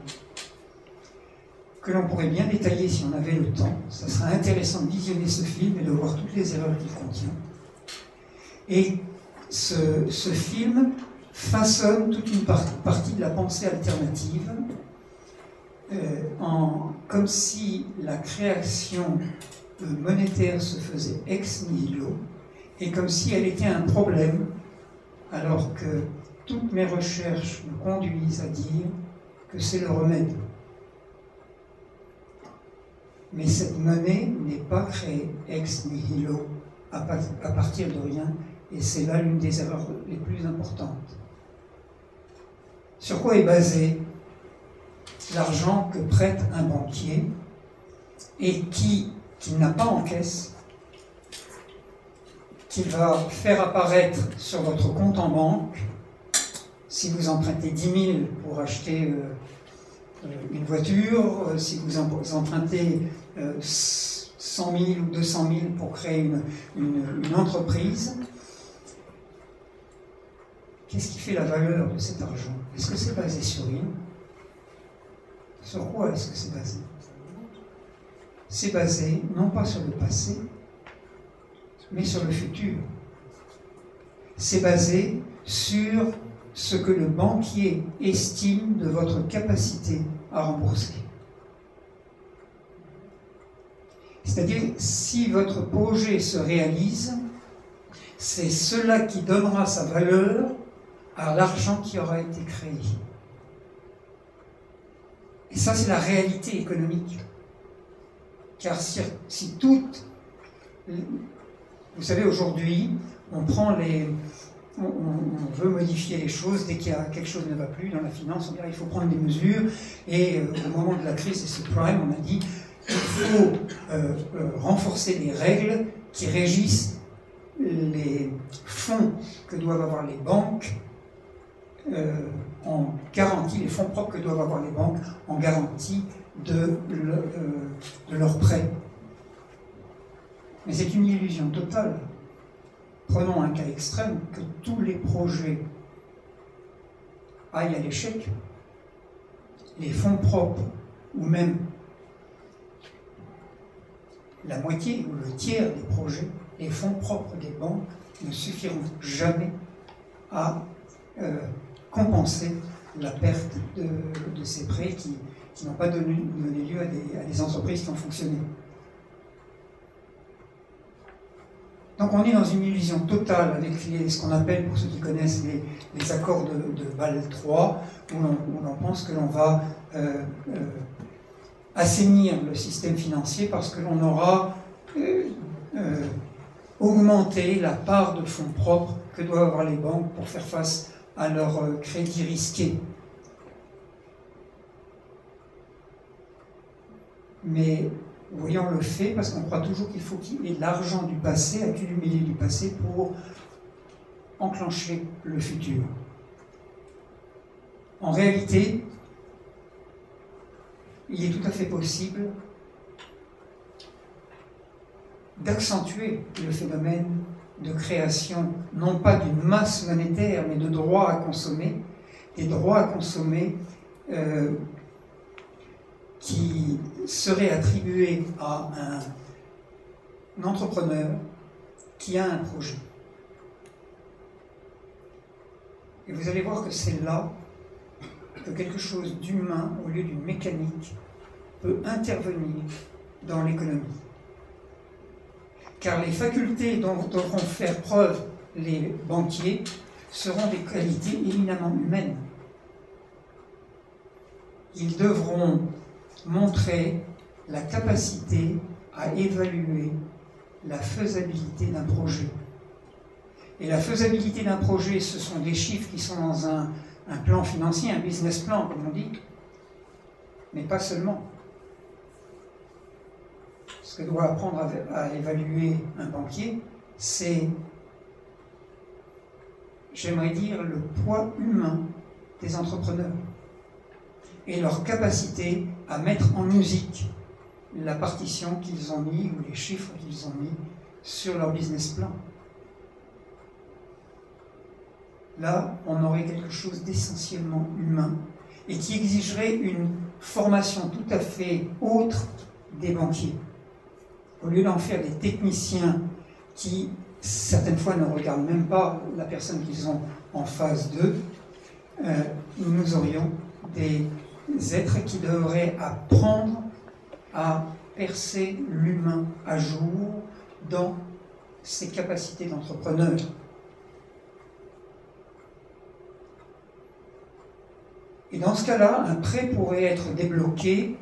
que l'on pourrait bien détailler si on avait le temps. Ça serait intéressant de visionner ce film et de voir toutes les erreurs qu'il contient. Et ce film façonne toute une partie de la pensée alternative, comme si la création monétaire se faisait ex nihilo, et comme si elle était un problème, alors que toutes mes recherches me conduisent à dire que c'est le remède. Mais cette monnaie n'est pas créée ex nihilo, à partir de rien, et c'est là l'une des erreurs les plus importantes. Sur quoi est basé l'argent que prête un banquier et qu'il n'a pas en caisse, qu'il va faire apparaître sur votre compte en banque si vous empruntez 10 000 pour acheter une voiture, si vous empruntez 100 000 ou 200 000 pour créer une entreprise. Qu'est-ce qui fait la valeur de cet argent? Est-ce que c'est basé sur rien? Sur quoi est-ce que c'est basé? C'est basé non pas sur le passé, mais sur le futur. C'est basé sur ce que le banquier estime de votre capacité à rembourser. C'est-à-dire, si votre projet se réalise, c'est cela qui donnera sa valeur à l'argent qui aura été créé. Et ça, c'est la réalité économique. Car si toutes... Vous savez, aujourd'hui, on veut modifier les choses dès qu'il y a quelque chose qui ne va plus dans la finance. On dirait qu'il faut prendre des mesures. Et au moment de la crise des subprimes, on a dit qu'il faut renforcer les règles qui régissent les fonds que doivent avoir les banques en garantie, les fonds propres que doivent avoir les banques en garantie de leurs prêts. Mais c'est une illusion totale. Prenons un cas extrême, que tous les projets aillent à l'échec. Les fonds propres, ou même la moitié ou le tiers des projets, les fonds propres des banques ne suffiront jamais à compenser la perte de ces prêts qui n'ont pas donné lieu à des entreprises qui ont fonctionné. Donc on est dans une illusion totale avec ce qu'on appelle, pour ceux qui connaissent, les accords de Bâle III, où l'on pense que l'on va assainir le système financier parce que l'on aura augmenté la part de fonds propres que doivent avoir les banques pour faire face à leurs crédits risqués. Mais voyons le fait, parce qu'on croit toujours qu'il faut qu'il y ait l'argent du passé, accumulé du passé, pour enclencher le futur. En réalité, il est tout à fait possible d'accentuer le phénomène de création, non pas d'une masse monétaire, mais de droits à consommer, des droits à consommer qui seraient attribués à un entrepreneur qui a un projet. Et vous allez voir que c'est là que quelque chose d'humain, au lieu d'une mécanique, peut intervenir dans l'économie. Car les facultés dont devront faire preuve les banquiers seront des qualités éminemment humaines. Ils devront montrer la capacité à évaluer la faisabilité d'un projet. Et la faisabilité d'un projet, ce sont des chiffres qui sont dans un plan financier, un business plan, comme on dit, mais pas seulement. Ce que doit apprendre à évaluer un banquier, c'est, j'aimerais dire, le poids humain des entrepreneurs et leur capacité à mettre en musique la partition qu'ils ont mis ou les chiffres qu'ils ont mis sur leur business plan. là, on aurait quelque chose d'essentiellement humain et qui exigerait une formation tout à fait autre des banquiers. Au lieu d'en faire des techniciens qui, certaines fois, ne regardent même pas la personne qu'ils ont en face d'eux, nous aurions des êtres qui devraient apprendre à percer l'humain à jour dans ses capacités d'entrepreneur. Et dans ce cas-là, un prêt pourrait être débloqué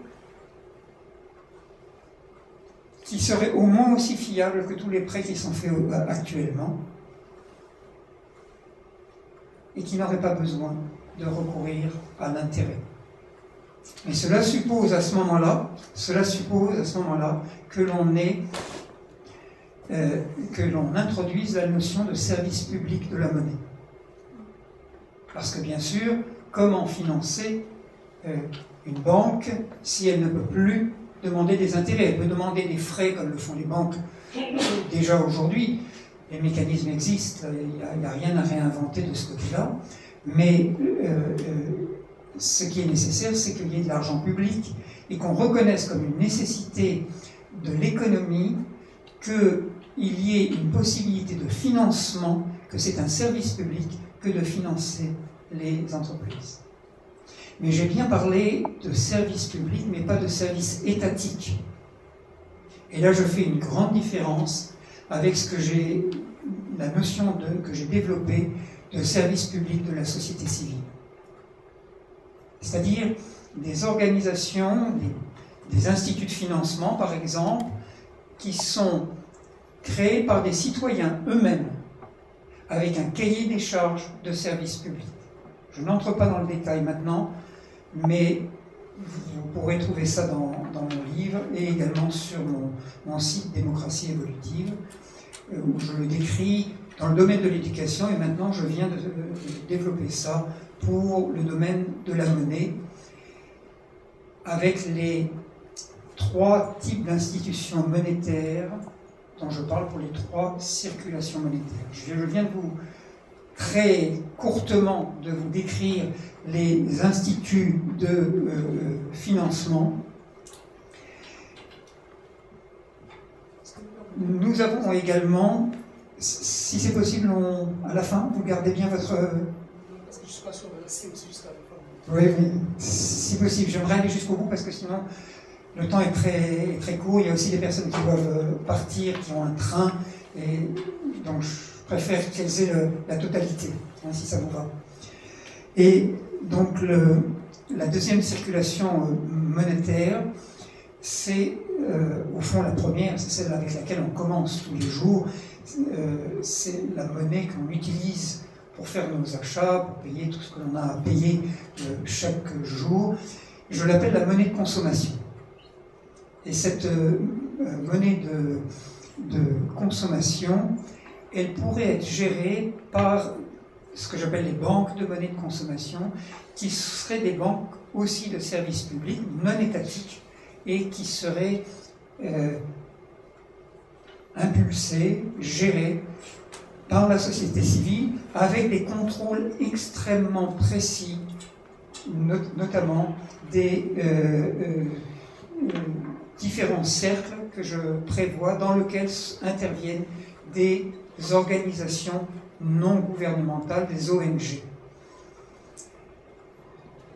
qui serait au moins aussi fiable que tous les prêts qui sont faits actuellement et qui n'aurait pas besoin de recourir à l'intérêt. Mais cela suppose à ce moment-là que l'on introduise la notion de service public de la monnaie. Parce que bien sûr, comment financer une banque si elle ne peut plus demander des intérêts? Elle peut demander des frais comme le font les banques déjà aujourd'hui. Les mécanismes existent, il n'y a rien à réinventer de ce côté-là. Mais ce qui est nécessaire, c'est qu'il y ait de l'argent public et qu'on reconnaisse comme une nécessité de l'économie qu'il y ait une possibilité de financement, que c'est un service public que de financer les entreprises. Mais j'ai bien parlé de service public, mais pas de service étatique. Et là, je fais une grande différence avec la notion que j'ai développée de service public de la société civile. C'est-à-dire des organisations, des instituts de financement, par exemple, qui sont créés par des citoyens eux-mêmes, avec un cahier des charges de service public. Je n'entre pas dans le détail maintenant, mais vous pourrez trouver ça dans mon livre et également sur mon site Démocratie évolutive, où je le décris dans le domaine de l'éducation, et maintenant je viens de développer ça pour le domaine de la monnaie, avec les 3 types d'institutions monétaires dont je parle pour les 3 circulations monétaires. Je viens de vous, très courtement, de vous décrire les instituts de financement. Nous avons également, si c'est possible, à la fin, vous gardez bien votre... Parce que je ne suis pas sûr de rester aussi jusqu'à la fin. Oui, mais si possible, j'aimerais aller jusqu'au bout parce que sinon le temps est très court. Il y a aussi des personnes qui doivent partir, qui ont un train, et donc je préfère qu'elles aient la totalité, hein, si ça vous va. Et donc la deuxième circulation monétaire, c'est au fond la première, c'est celle avec laquelle on commence tous les jours. C'est la monnaie qu'on utilise pour faire nos achats, pour payer tout ce que l'on a à payer chaque jour. Je l'appelle la monnaie de consommation. Et cette monnaie de consommation, elle pourrait être gérée par ce que j'appelle les banques de monnaie de consommation, qui seraient des banques aussi de services publics, non étatiques, et qui seraient impulsées, gérées par la société civile, avec des contrôles extrêmement précis, notamment des différents cercles que je prévois, dans lesquels interviennent des organisations non gouvernementales, des ONG.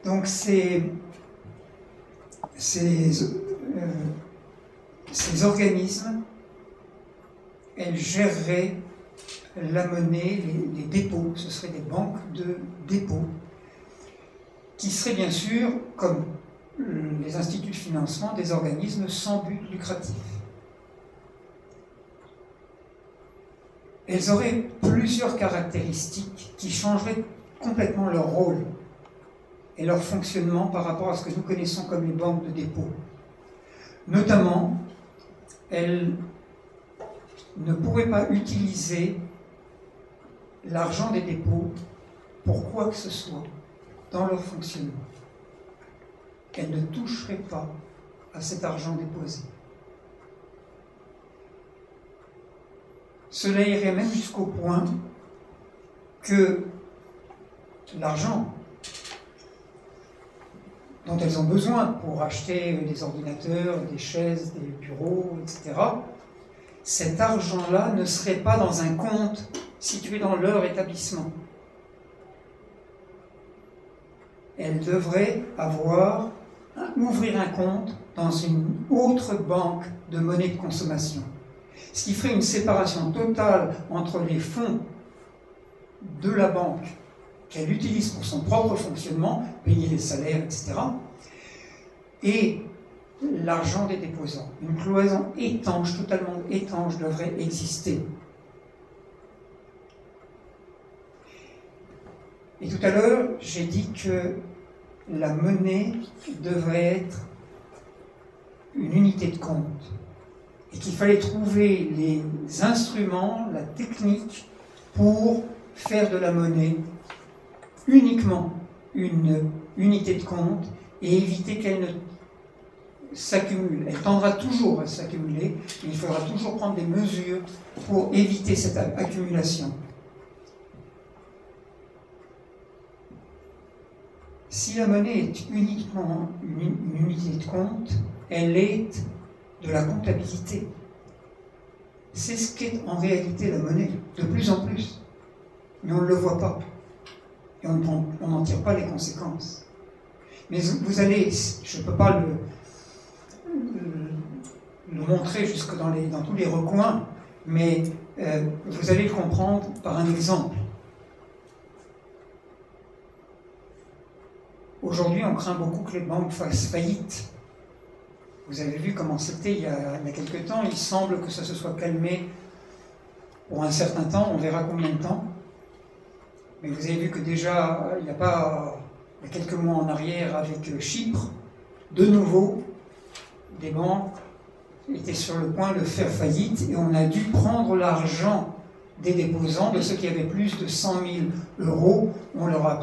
Donc ces organismes, elles géreraient la monnaie, les dépôts, ce seraient des banques de dépôts, qui seraient bien sûr, comme les instituts de financement, des organismes sans but lucratif. Elles auraient plusieurs caractéristiques qui changeraient complètement leur rôle et leur fonctionnement par rapport à ce que nous connaissons comme les banques de dépôt. Notamment, elles ne pourraient pas utiliser l'argent des dépôts pour quoi que ce soit dans leur fonctionnement. Elles ne toucheraient pas à cet argent déposé. Cela irait même jusqu'au point que l'argent dont elles ont besoin pour acheter des ordinateurs, des chaises, des bureaux, etc., cet argent-là ne serait pas dans un compte situé dans leur établissement. Elles devraient ouvrir un compte dans une autre banque de monnaie de consommation. Ce qui ferait une séparation totale entre les fonds de la banque qu'elle utilise pour son propre fonctionnement, payer les salaires, etc., et l'argent des déposants. Une cloison étanche, totalement étanche, devrait exister. Et tout à l'heure, j'ai dit que la monnaie devrait être une unité de compte et qu'il fallait trouver les instruments, la technique pour faire de la monnaie uniquement une unité de compte et éviter qu'elle ne s'accumule. Elle tendra toujours à s'accumuler, mais il faudra toujours prendre des mesures pour éviter cette accumulation. Si la monnaie est uniquement une unité de compte, elle est de la comptabilité. C'est ce qu'est en réalité la monnaie, de plus en plus. Mais on ne le voit pas. Et on n'en tire pas les conséquences. Mais vous allez, je ne peux pas le montrer jusque dans tous les recoins, mais vous allez le comprendre par un exemple. Aujourd'hui, on craint beaucoup que les banques fassent faillite. Vous avez vu comment c'était il y a quelques temps. Il semble que ça se soit calmé pour un certain temps. On verra combien de temps. Mais vous avez vu que déjà, il y a quelques mois en arrière, avec Chypre, de nouveau, des banques étaient sur le point de faire faillite et on a dû prendre l'argent des déposants, de ceux qui avaient plus de 100 000 €. On leur a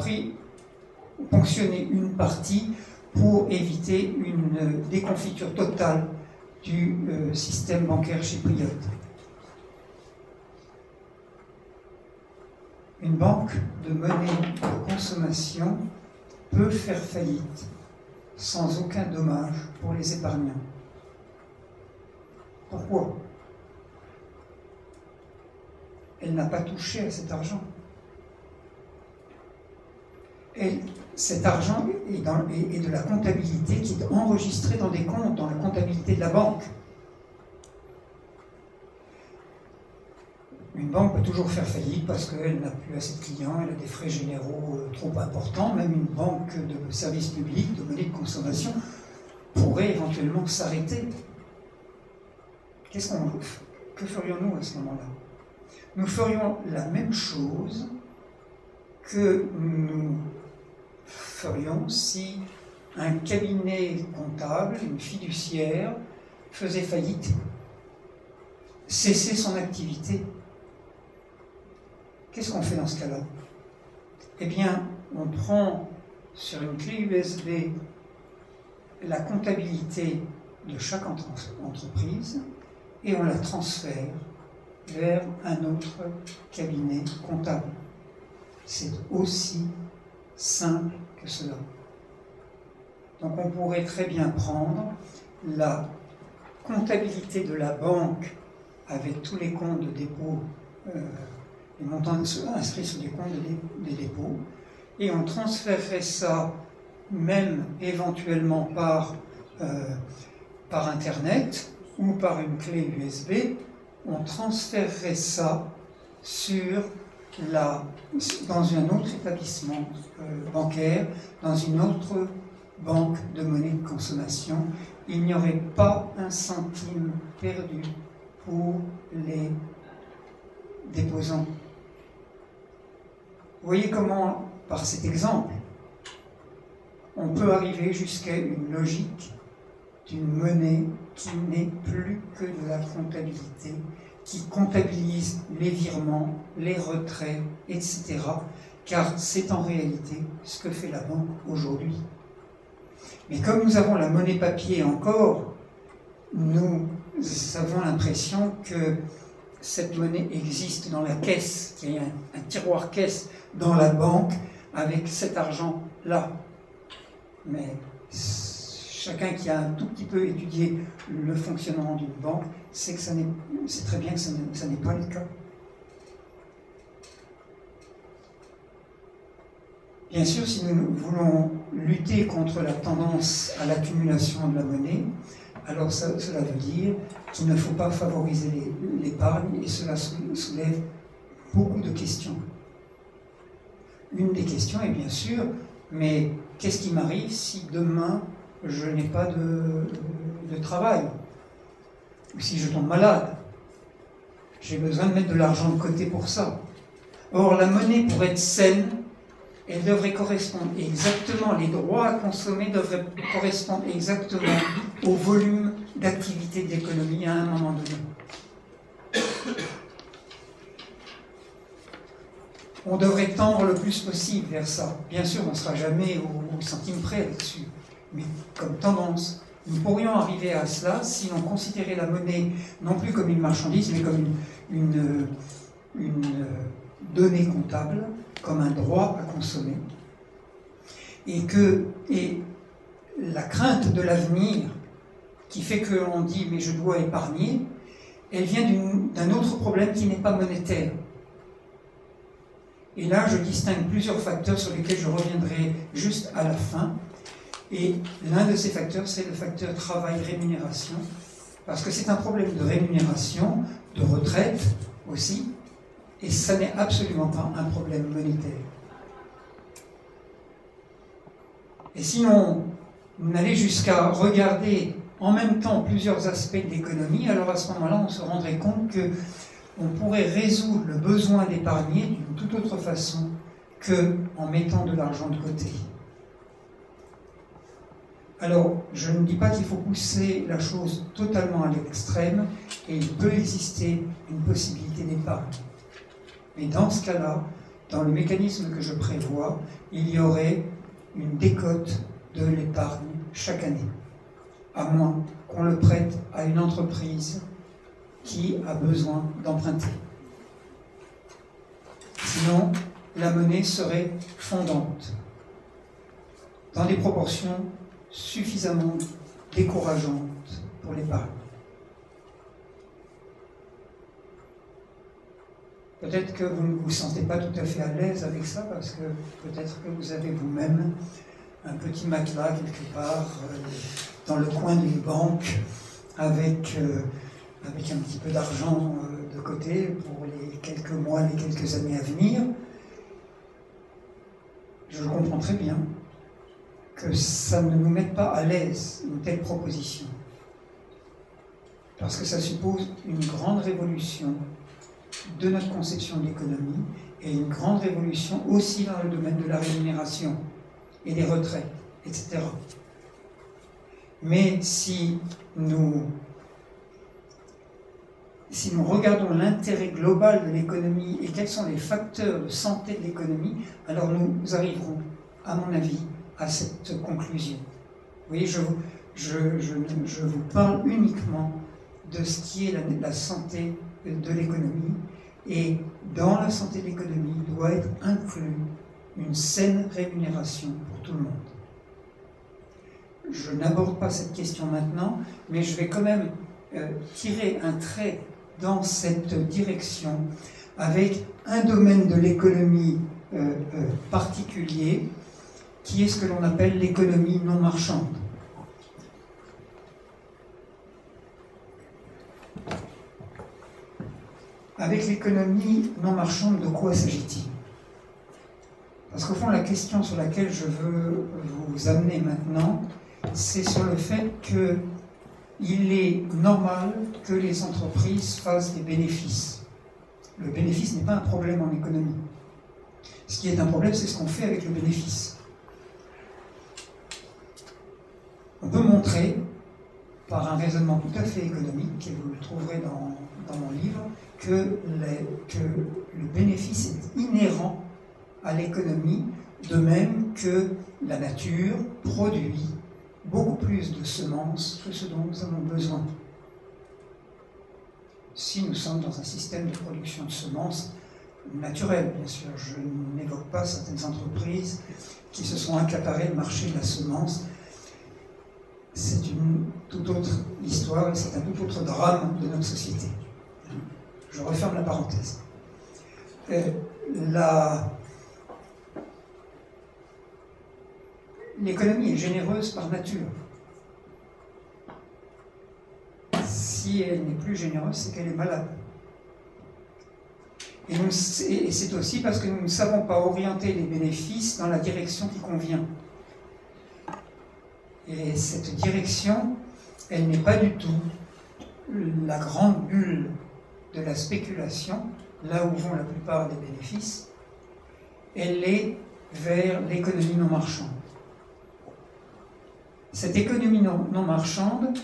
ponctionné une partie pour éviter une déconfiture totale du système bancaire chypriote. Une banque de monnaie de consommation peut faire faillite sans aucun dommage pour les épargnants. Pourquoi? Elle n'a pas touché à cet argent. Et cet argent est de la comptabilité qui est enregistrée dans des comptes, dans la comptabilité de la banque. Une banque peut toujours faire faillite parce qu'elle n'a plus assez de clients, elle a des frais généraux trop importants. Même une banque de services publics, de monnaie de consommation, pourrait éventuellement s'arrêter. Que ferions-nous à ce moment-là? Nous ferions la même chose que nous ferions si un cabinet comptable, une fiduciaire, faisait faillite, cessait son activité. Qu'est-ce qu'on fait dans ce cas-là? Eh bien, on prend sur une clé USB la comptabilité de chaque entreprise et on la transfère vers un autre cabinet comptable. C'est aussi simple que cela. Donc on pourrait très bien prendre la comptabilité de la banque avec tous les comptes de dépôt, les montants inscrits sur les comptes des dépôts, et on transférerait ça, même éventuellement par Internet ou par une clé USB, on transférerait ça dans un autre établissement bancaire, dans une autre banque de monnaie de consommation. Il n'y aurait pas un centime perdu pour les déposants. Vous voyez comment, par cet exemple, on peut arriver jusqu'à une logique d'une monnaie qui n'est plus que de la comptabilité, qui comptabilise les virements, les retraits, etc. Car c'est en réalité ce que fait la banque aujourd'hui. Mais comme nous avons la monnaie papier encore, nous avons l'impression que cette monnaie existe dans la caisse, qu'il y a un tiroir caisse dans la banque, avec cet argent-là. Mais chacun qui a un tout petit peu étudié le fonctionnement d'une banque sait que c'est très bien que ça n'est pas le cas. Bien sûr, si nous voulons lutter contre la tendance à l'accumulation de la monnaie, alors cela veut dire qu'il ne faut pas favoriser l'épargne, et cela soulève beaucoup de questions. Une des questions est bien sûr, mais qu'est-ce qui m'arrive si demain je n'ai pas de travail? Ou si je tombe malade? J'ai besoin de mettre de l'argent de côté pour ça. Or, la monnaie, pour être saine, elle devrait correspondre exactement, les droits à consommer devraient correspondre exactement au volume d'activité de l'économie à un moment donné. On devrait tendre le plus possible vers ça. Bien sûr, on ne sera jamais au centime près là-dessus, mais comme tendance, nous pourrions arriver à cela si l'on considérait la monnaie non plus comme une marchandise, mais comme une donnée comptable, comme un droit à consommer, et la crainte de l'avenir qui fait qu'on dit mais je dois épargner, elle vient d'un autre problème qui n'est pas monétaire. Et là, je distingue plusieurs facteurs sur lesquels je reviendrai juste à la fin. Et l'un de ces facteurs, c'est le facteur travail-rémunération, parce que c'est un problème de rémunération, de retraite aussi, et ça n'est absolument pas un problème monétaire. Et sinon, on allait jusqu'à regarder en même temps plusieurs aspects de l'économie, alors à ce moment-là, on se rendrait compte qu'on pourrait résoudre le besoin d'épargner d'une toute autre façon qu'en mettant de l'argent de côté. Alors, je ne dis pas qu'il faut pousser la chose totalement à l'extrême, et il peut exister une possibilité d'épargne. Mais dans ce cas-là, dans le mécanisme que je prévois, il y aurait une décote de l'épargne chaque année, à moins qu'on le prête à une entreprise qui a besoin d'emprunter. Sinon, la monnaie serait fondante, dans des proportions suffisamment décourageantes pour l'épargne. Peut-être que vous ne vous sentez pas tout à fait à l'aise avec ça, parce que peut-être que vous avez vous-même un petit matelas quelque part dans le coin d'une banque avec un petit peu d'argent de côté pour les quelques mois, les quelques années à venir. Je le comprends très bien que ça ne nous mette pas à l'aise une telle proposition, parce que ça suppose une grande révolution de notre conception de l'économie et une grande révolution aussi dans le domaine de la rémunération et des retraites, etc. Mais si nous regardons l'intérêt global de l'économie et quels sont les facteurs de santé de l'économie, alors nous arriverons, à mon avis, à cette conclusion. Vous voyez, je vous parle uniquement de ce qui est la santé de l'économie, et dans la santé de l'économie doit être inclus une saine rémunération pour tout le monde. Je n'aborde pas cette question maintenant, mais je vais quand même tirer un trait dans cette direction avec un domaine de l'économie particulier qui est ce que l'on appelle l'économie non marchande. Avec l'économie non marchande, de quoi s'agit-il? Parce qu'au fond, la question sur laquelle je veux vous amener maintenant, c'est sur le fait qu'il est normal que les entreprises fassent des bénéfices. Le bénéfice n'est pas un problème en économie. Ce qui est un problème, c'est ce qu'on fait avec le bénéfice. On peut montrer, par un raisonnement tout à fait économique, et vous le trouverez dans mon livre, que le bénéfice est inhérent à l'économie, de même que la nature produit beaucoup plus de semences que ce dont nous avons besoin. Si nous sommes dans un système de production de semences naturel, bien sûr. Je n'évoque pas certaines entreprises qui se sont accaparées le marché de la semence. C'est une toute autre histoire et c'est un tout autre drame de notre société. Je referme la parenthèse. L'économie est généreuse par nature. Si elle n'est plus généreuse, c'est qu'elle est malade. Et c'est aussi parce que nous ne savons pas orienter les bénéfices dans la direction qui convient. Et cette direction, elle n'est pas du tout la grande bulle de la spéculation, là où vont la plupart des bénéfices. Elle est vers l'économie non marchande. Cette économie non marchande,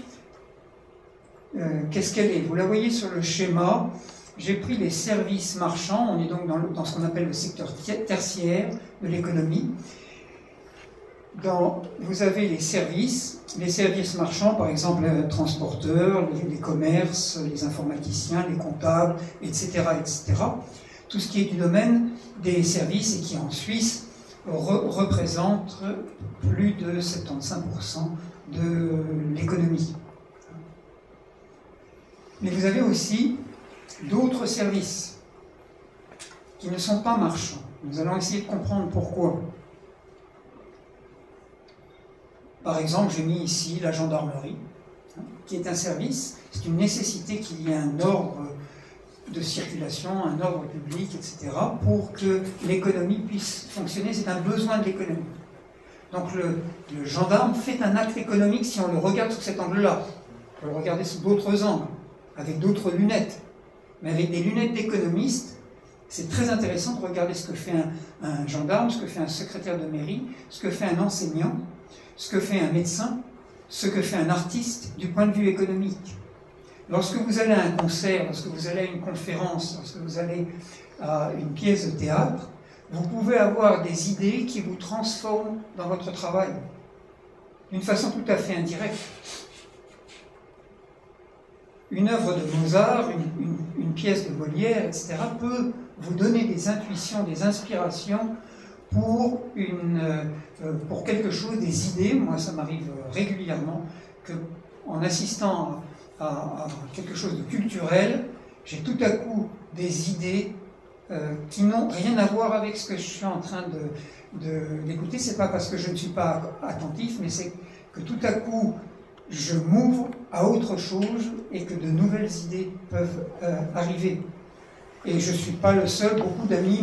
qu'est-ce qu'elle est? Vous la voyez sur le schéma. J'ai pris les services marchands, on est donc dans ce qu'on appelle le secteur tertiaire de l'économie. Vous avez les services marchands, par exemple les transporteurs, les commerces, les informaticiens, les comptables, etc., etc. Tout ce qui est du domaine des services et qui en Suisse représente plus de 75% de l'économie. Mais vous avez aussi d'autres services qui ne sont pas marchands. Nous allons essayer de comprendre pourquoi. Par exemple, j'ai mis ici la gendarmerie, qui est un service. C'est une nécessité qu'il y ait un ordre de circulation, un ordre public, etc., pour que l'économie puisse fonctionner. C'est un besoin de l'économie. Donc le gendarme fait un acte économique si on le regarde sous cet angle-là. On peut le regarder sous d'autres angles, avec d'autres lunettes. Mais avec des lunettes d'économiste, c'est très intéressant de regarder ce que fait un gendarme, ce que fait un secrétaire de mairie, ce que fait un enseignant, ce que fait un médecin, ce que fait un artiste du point de vue économique. Lorsque vous allez à un concert, lorsque vous allez à une conférence, lorsque vous allez à une pièce de théâtre, vous pouvez avoir des idées qui vous transforment dans votre travail, d'une façon tout à fait indirecte. Une œuvre de Mozart, une pièce de Molière, etc., peut vous donner des intuitions, des inspirations pour quelque chose, des idées. Moi, ça m'arrive régulièrement qu'en assistant à quelque chose de culturel, j'ai tout à coup des idées qui n'ont rien à voir avec ce que je suis en train d'écouter. C'est pas parce que je ne suis pas attentif, mais c'est que tout à coup, je m'ouvre à autre chose et que de nouvelles idées peuvent arriver. Et je ne suis pas le seul, beaucoup d'amis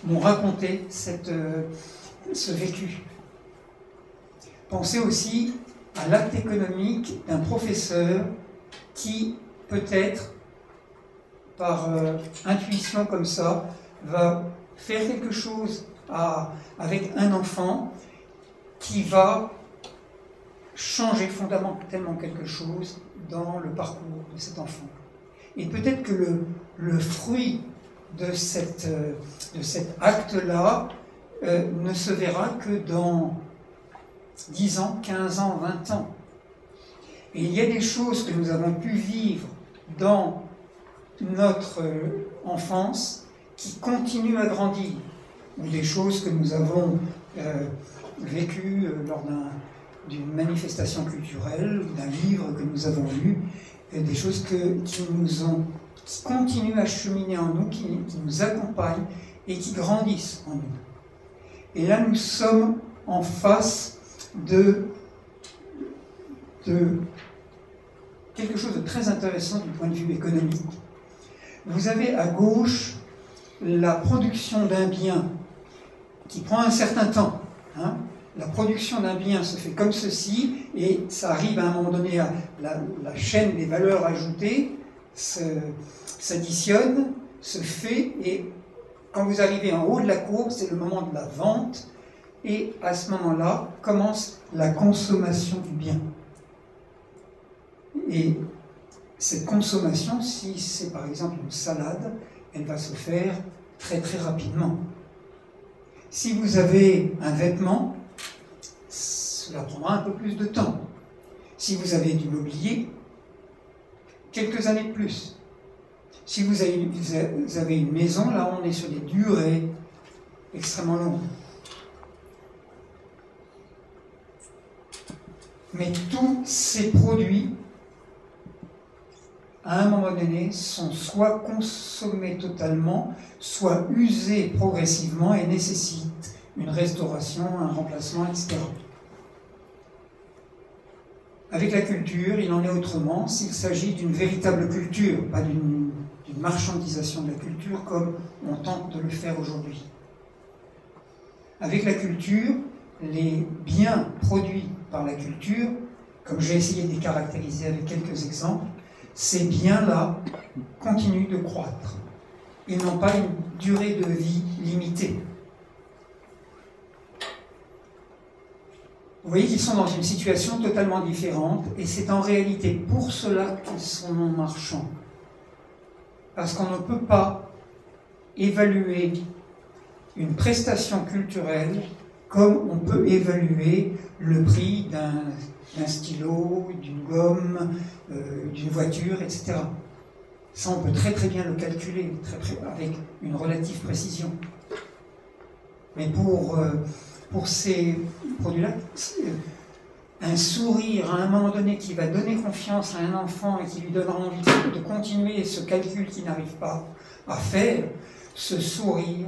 m'ont raconté ce vécu. Pensez aussi à l'acte économique d'un professeur qui, peut-être, par intuition comme ça, va faire quelque chose avec un enfant qui va changer fondamentalement quelque chose dans le parcours de cet enfant. Et peut-être que le fruit de cet acte-là ne se verra que dans 10 ans, 15 ans, 20 ans. Et il y a des choses que nous avons pu vivre dans notre enfance qui continuent à grandir, ou des choses que nous avons vécues lors d'une manifestation culturelle, ou d'un livre que nous avons lu, des choses qui continuent à cheminer en nous, qui nous accompagnent et qui grandissent en nous. Et là, nous sommes en face de quelque chose de très intéressant du point de vue économique. Vous avez à gauche la production d'un bien qui prend un certain temps. La production d'un bien se fait comme ceci, et ça arrive à un moment donné à la chaîne des valeurs ajoutées, s'additionne, se fait, et quand vous arrivez en haut de la courbe, c'est le moment de la vente, et à ce moment-là commence la consommation du bien. Et cette consommation, si c'est par exemple une salade, elle va se faire très très rapidement. Si vous avez un vêtement, cela prendra un peu plus de temps. Si vous avez du mobilier, quelques années de plus. Si vous avez une maison, là on est sur des durées extrêmement longues. Mais tous ces produits, à un moment donné, sont soit consommés totalement, soit usés progressivement et nécessitent une restauration, un remplacement, etc. Avec la culture, il en est autrement s'il s'agit d'une véritable culture, pas d'une marchandisation de la culture comme on tente de le faire aujourd'hui. Avec la culture, les biens produits par la culture, comme j'ai essayé de les caractériser avec quelques exemples, ces biens-là continuent de croître. Ils n'ont pas une durée de vie limitée. Vous voyez qu'ils sont dans une situation totalement différente, et c'est en réalité pour cela qu'ils sont non marchands. Parce qu'on ne peut pas évaluer une prestation culturelle comme on peut évaluer le prix d'un stylo, d'une gomme, d'une voiture, etc. Ça, on peut très très bien le calculer avec une relative précision. Mais pour ces produits-là, un sourire à un moment donné qui va donner confiance à un enfant et qui lui donnera envie de continuer ce calcul qu'il n'arrive pas à faire, ce sourire,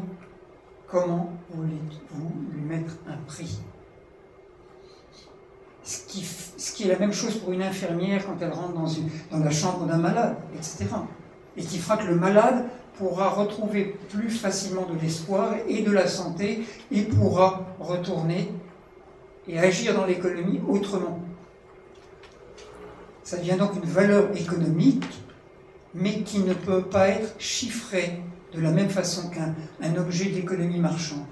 comment voulez-vous lui mettre un prix? Ce qui est la même chose pour une infirmière quand elle rentre dans la chambre d'un malade, etc. Et qui fera que le malade pourra retrouver plus facilement de l'espoir et de la santé et pourra retourner et agir dans l'économie autrement. Ça devient donc une valeur économique, mais qui ne peut pas être chiffrée de la même façon qu'un objet d'économie marchande.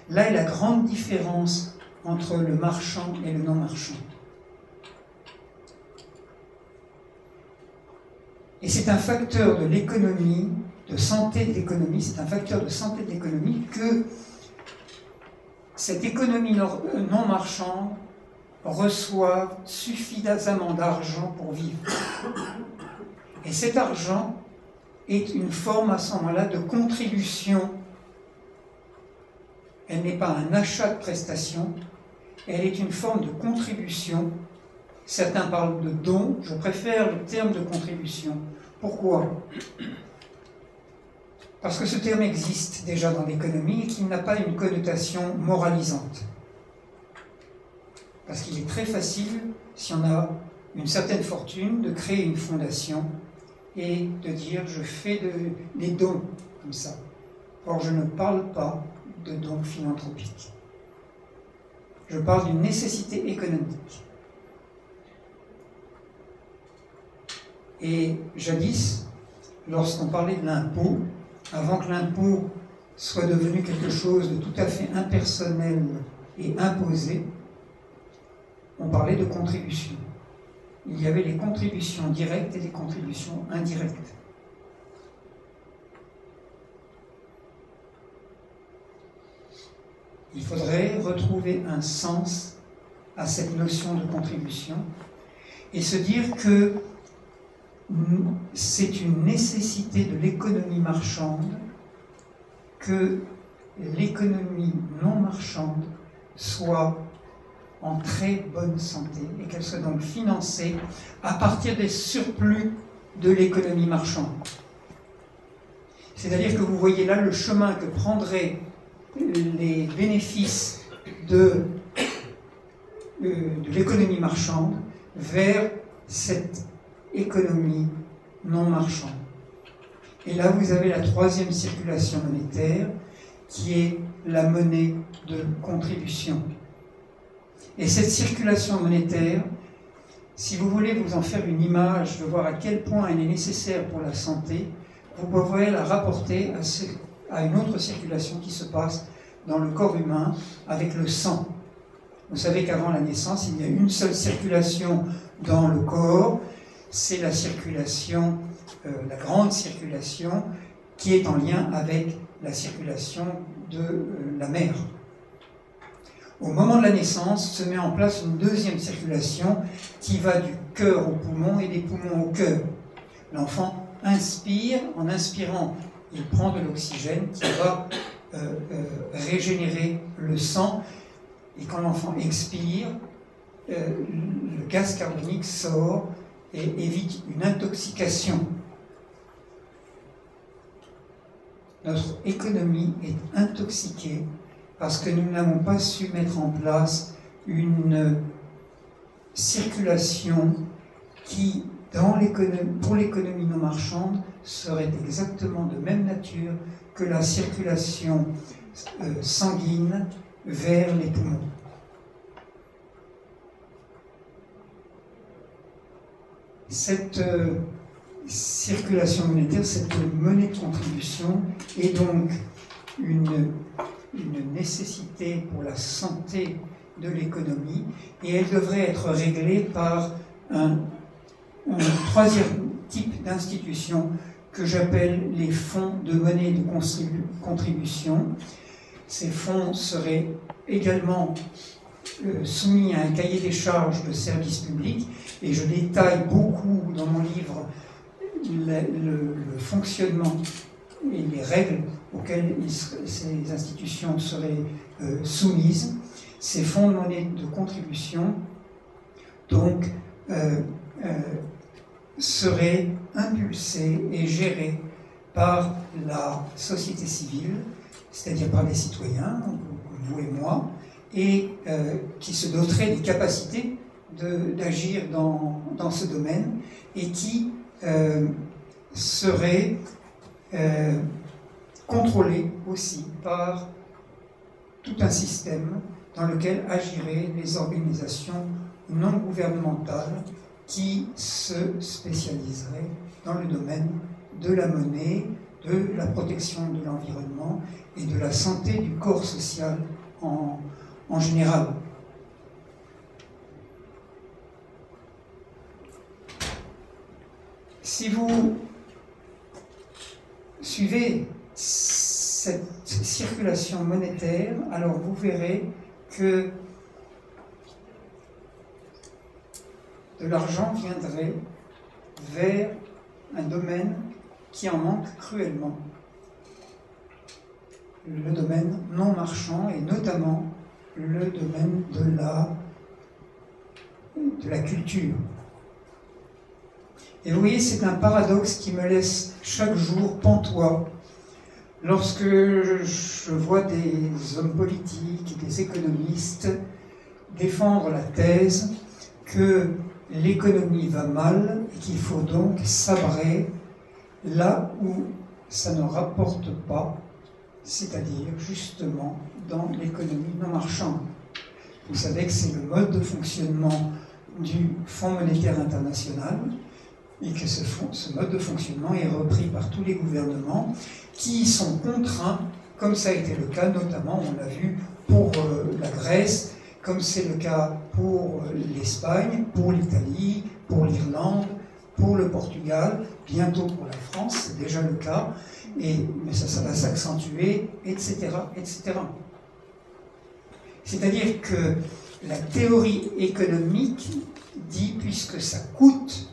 Là est la grande différence entre le marchand et le non-marchand. Et c'est un facteur de l'économie, de santé de l'économie, c'est un facteur de santé de l'économie que cette économie non marchande reçoit suffisamment d'argent pour vivre. Et cet argent est une forme à ce moment-là de contribution. Elle n'est pas un achat de prestations, elle est une forme de contribution. Certains parlent de don, je préfère le terme de contribution. Pourquoi ? Parce que ce terme existe déjà dans l'économie et qu'il n'a pas une connotation moralisante. Parce qu'il est très facile, si on a une certaine fortune, de créer une fondation et de dire je fais des dons comme ça. Or, je ne parle pas de dons philanthropiques. Je parle d'une nécessité économique. Et jadis, lorsqu'on parlait de l'impôt, avant que l'impôt soit devenu quelque chose de tout à fait impersonnel et imposé, on parlait de contributions. Il y avait les contributions directes et les contributions indirectes. Il faudrait retrouver un sens à cette notion de contribution et se dire que c'est une nécessité de l'économie marchande que l'économie non marchande soit en très bonne santé et qu'elle soit donc financée à partir des surplus de l'économie marchande. C'est-à-dire que vous voyez là le chemin que prendraient les bénéfices de l'économie marchande vers cette économie non marchande. Et là, vous avez la troisième circulation monétaire, qui est la monnaie de contribution. Et cette circulation monétaire, si vous voulez vous en faire une image, de voir à quel point elle est nécessaire pour la santé, vous pouvez la rapporter à une autre circulation qui se passe dans le corps humain avec le sang. Vous savez qu'avant la naissance, il y a une seule circulation dans le corps, c'est la circulation, la grande circulation, qui est en lien avec la circulation de la mère. Au moment de la naissance, se met en place une deuxième circulation qui va du cœur au poumon et des poumons au cœur. L'enfant inspire, en inspirant, il prend de l'oxygène qui va régénérer le sang, et quand l'enfant expire, le gaz carbonique sort et évite une intoxication. Notre économie est intoxiquée parce que nous n'avons pas su mettre en place une circulation qui, pour l'économie non marchande, serait exactement de même nature que la circulation sanguine vers les poumons. Cette circulation monétaire, cette monnaie de contribution est donc une nécessité pour la santé de l'économie, et elle devrait être réglée par un troisième type d'institution que j'appelle les fonds de monnaie de contribution. Ces fonds seraient également soumis à un cahier des charges de service public, et je détaille beaucoup dans mon livre le fonctionnement et les règles auxquelles ces institutions seraient soumises. Ces fonds de monnaie de contribution donc seraient impulsés et gérés par la société civile, c'est-à-dire par les citoyens, comme vous et moi, et qui se doteraient des capacités d'agir dans ce domaine, et qui seraient contrôlés aussi par tout un système dans lequel agiraient les organisations non gouvernementales qui se spécialiseraient dans le domaine de la monnaie, de la protection de l'environnement et de la santé du corps social en général. Si vous suivez cette circulation monétaire, alors vous verrez que de l'argent viendrait vers un domaine qui en manque cruellement, le domaine non marchand, et notamment le domaine de la culture. Et vous voyez, c'est un paradoxe qui me laisse chaque jour pantois lorsque je vois des hommes politiques, des économistes défendre la thèse que l'économie va mal et qu'il faut donc sabrer là où ça ne rapporte pas, c'est-à-dire justement dans l'économie non marchande. Vous savez que c'est le mode de fonctionnement du Fonds monétaire international, et que ce mode de fonctionnement est repris par tous les gouvernements qui sont contraints, comme ça a été le cas notamment, on l'a vu, pour la Grèce, comme c'est le cas pour l'Espagne, pour l'Italie, pour l'Irlande, pour le Portugal, bientôt pour la France, c'est déjà le cas, mais ça va s'accentuer, etc., etc. C'est-à-dire que la théorie économique dit, puisque ça coûte,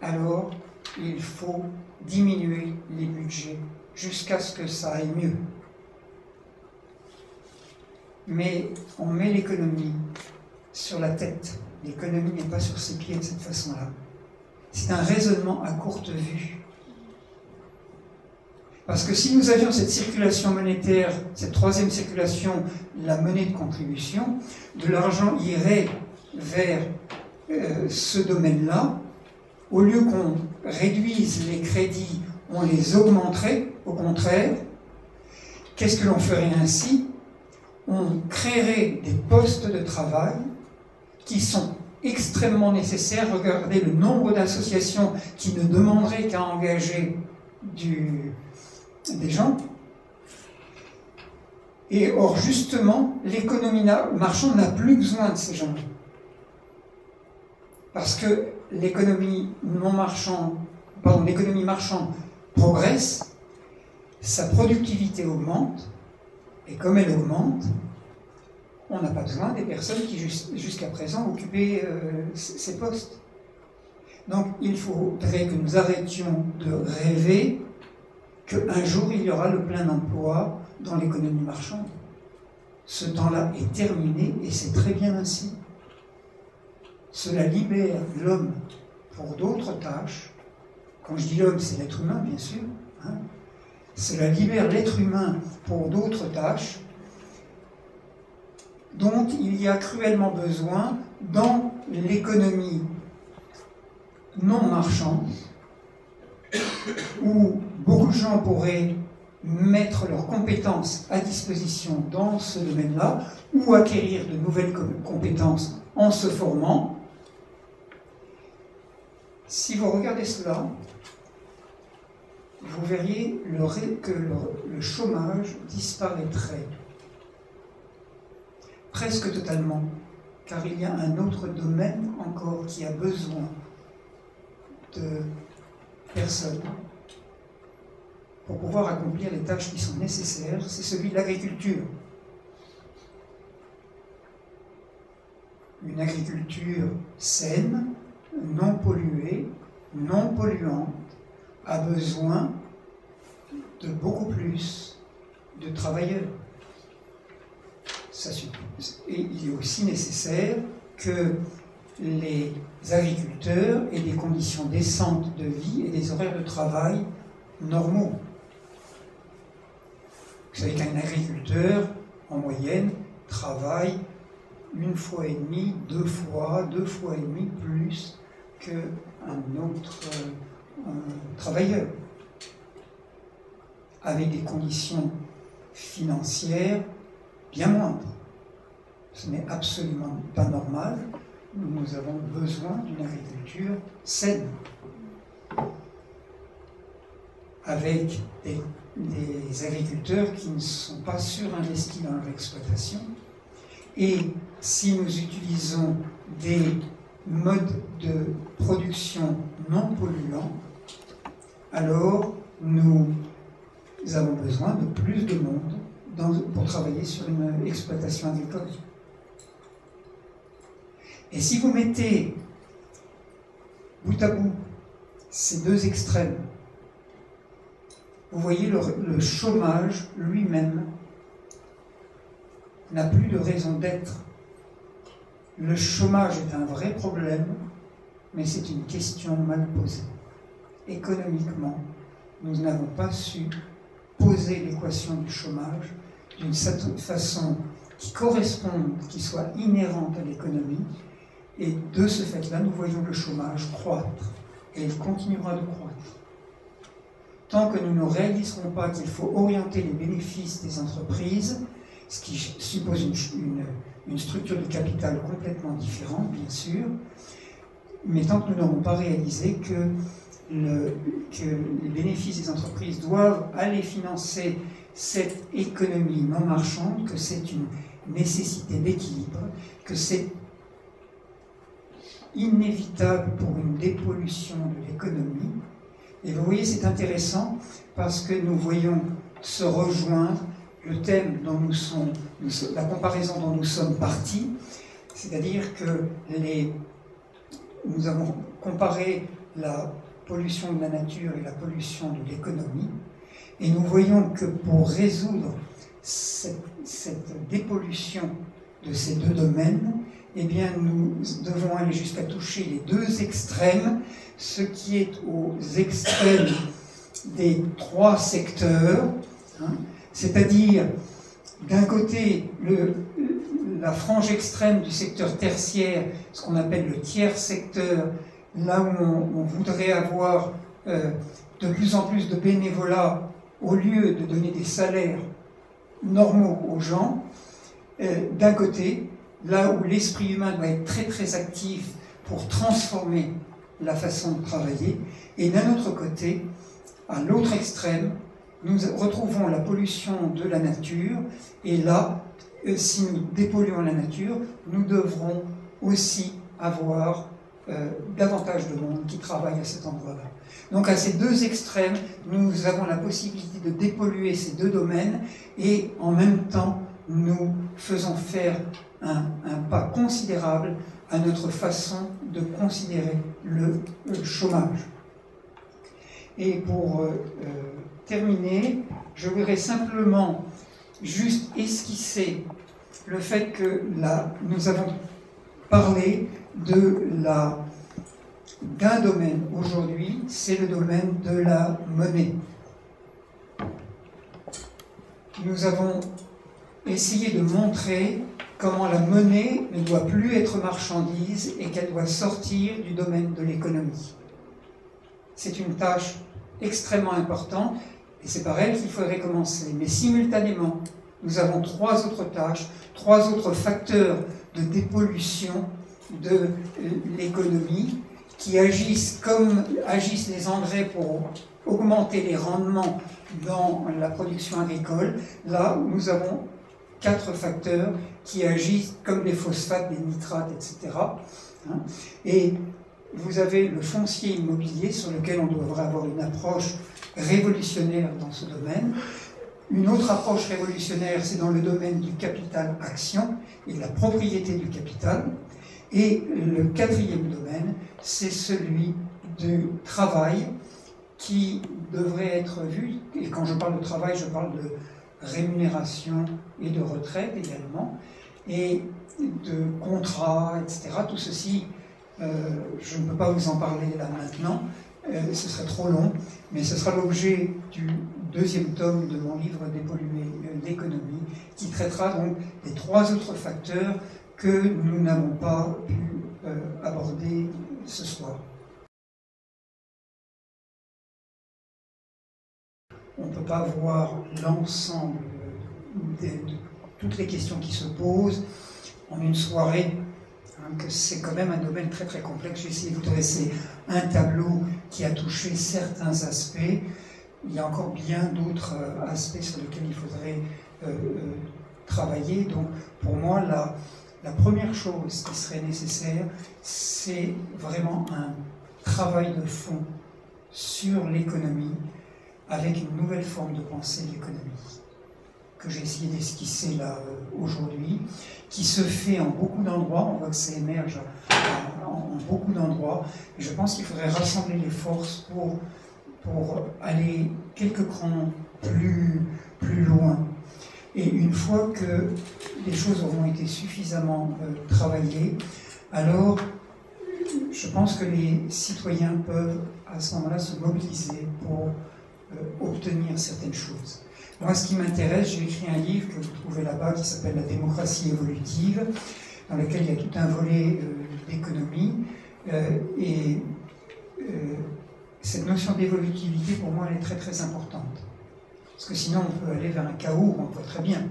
alors il faut diminuer les budgets jusqu'à ce que ça aille mieux. Mais on met l'économie sur la tête. L'économie n'est pas sur ses pieds de cette façon-là. C'est un raisonnement à courte vue. Parce que si nous avions cette circulation monétaire, cette troisième circulation, la monnaie de contribution, de l'argent irait vers ce domaine-là. Au lieu qu'on réduise les crédits, on les augmenterait, au contraire. Qu'est-ce que l'on ferait ainsi? On créerait des postes de travail qui sont extrêmement nécessaires. Regardez le nombre d'associations qui ne demanderaient qu'à engager des gens. Et or, justement, l'économie marchande n'a plus besoin de ces gens. Parce que l'économie marchande progresse, sa productivité augmente, et comme elle augmente, on n'a pas besoin des personnes qui jusqu'à présent occupaient ces postes. Donc il faudrait que nous arrêtions de rêver qu'un jour il y aura le plein emploi dans l'économie marchande. Ce temps-là est terminé et c'est très bien ainsi. Cela libère l'homme pour d'autres tâches. Quand je dis l'homme, c'est l'être humain, bien sûr. Hein. Cela libère l'être humain pour d'autres tâches dont il y a cruellement besoin dans l'économie non marchande, où beaucoup de gens pourraient mettre leurs compétences à disposition dans ce domaine-là, ou acquérir de nouvelles compétences en se formant. Si vous regardez cela, vous verriez que le chômage disparaîtrait presque totalement, car il y a un autre domaine encore qui a besoin de personnes pour pouvoir accomplir les tâches qui sont nécessaires, c'est celui de l'agriculture. Une agriculture saine, non polluée, non polluante, a besoin de beaucoup plus de travailleurs. Et il est aussi nécessaire que les agriculteurs aient des conditions décentes de vie et des horaires de travail normaux. Vous savez qu'un agriculteur, en moyenne, travaille 1 fois et demie, 2 fois et demie plus qu'un autre travailleur, avec des conditions financières bien moindres. Ce n'est absolument pas normal. Nous avons besoin d'une agriculture saine, avec des agriculteurs qui ne sont pas surinvestis dans leur exploitation. Et si nous utilisons des modes de production non polluants, alors nous avons besoin de plus de monde pour travailler sur une exploitation agricole. Et si vous mettez bout à bout ces deux extrêmes, vous voyez le chômage lui-même n'a plus de raison d'être. Le chômage est un vrai problème, mais c'est une question mal posée. Économiquement, nous n'avons pas su poser l'équation du chômage d'une façon qui corresponde, qui soit inhérente à l'économie, et de ce fait-là, nous voyons le chômage croître, et il continuera de croître. Tant que nous ne réaliserons pas qu'il faut orienter les bénéfices des entreprises, ce qui suppose une structure de capital complètement différente, bien sûr, mais tant que nous n'aurons pas réalisé que les bénéfices des entreprises doivent aller financer cette économie non marchande, que c'est une nécessité d'équilibre, que c'est inévitable pour une dépollution de l'économie. Et vous voyez, c'est intéressant parce que nous voyons se rejoindre le thème dont la comparaison dont nous sommes partis, c'est-à-dire que nous avons comparé la pollution de la nature et la pollution de l'économie, et nous voyons que pour résoudre cette dépollution de ces deux domaines, eh bien, nous devons aller jusqu'à toucher les deux extrêmes, ce qui est aux extrêmes des trois secteurs, hein, c'est-à-dire, d'un côté, la frange extrême du secteur tertiaire, ce qu'on appelle le tiers secteur, là où on voudrait avoir de plus en plus de bénévolat au lieu de donner des salaires normaux aux gens, d'un côté, là où l'esprit humain doit être très très actif pour transformer la façon de travailler, et d'un autre côté, à l'autre extrême, nous retrouvons la pollution de la nature, et là, si nous dépolluons la nature, nous devrons aussi avoir davantage de monde qui travaille à cet endroit-là. Donc à ces deux extrêmes, nous avons la possibilité de dépolluer ces deux domaines et en même temps nous faisons faire un pas considérable à notre façon de considérer le chômage. Et pour terminer, je voudrais simplement juste esquisser le fait que nous avons parlé d'un domaine aujourd'hui, c'est le domaine de la monnaie. Nous avons essayé de montrer comment la monnaie ne doit plus être marchandise et qu'elle doit sortir du domaine de l'économie. C'est une tâche extrêmement importante et c'est par elle qu'il faudrait commencer. Mais simultanément, nous avons trois autres tâches, trois autres facteurs de dépollution de l'économie qui agissent comme agissent les engrais pour augmenter les rendements dans la production agricole. Là, nous avons 4 facteurs qui agissent comme des phosphates, des nitrates, etc. Et vous avez le foncier immobilier sur lequel on devrait avoir une approche révolutionnaire dans ce domaine. Une autre approche révolutionnaire, c'est dans le domaine du capital-action et de la propriété du capital. Et le 4e domaine, c'est celui du travail qui devrait être vu, et quand je parle de travail, je parle de rémunération et de retraite également, et de contrats, etc. Tout ceci, je ne peux pas vous en parler là maintenant, ce serait trop long, mais ce sera l'objet du 2e tome de mon livre Dépolluer l'économie, qui traitera donc des 3 autres facteurs que nous n'avons pas pu aborder ce soir. On ne peut pas voir l'ensemble de toutes les questions qui se posent en une soirée, que c'est quand même un domaine très très complexe. J'ai essayé de vous dresser un tableau qui a touché certains aspects. Il y a encore bien d'autres aspects sur lesquels il faudrait travailler. Donc pour moi, la première chose qui serait nécessaire, c'est vraiment un travail de fond sur l'économie, avec une nouvelle forme de pensée de l'économie, que j'ai essayé d'esquisser là aujourd'hui, qui se fait en beaucoup d'endroits. On voit que ça émerge en beaucoup d'endroits, et je pense qu'il faudrait rassembler les forces pour aller quelques crans plus loin. Et une fois que les choses auront été suffisamment travaillées, alors je pense que les citoyens peuvent à ce moment-là se mobiliser pour obtenir certaines choses. Moi, ce qui m'intéresse, j'ai écrit un livre que vous trouvez là-bas qui s'appelle « La démocratie évolutive », dans lequel il y a tout un volet d'économie. Cette notion d'évolutivité, pour moi, elle est très très importante. Parce que sinon, on peut aller vers un chaos, on voit très bien.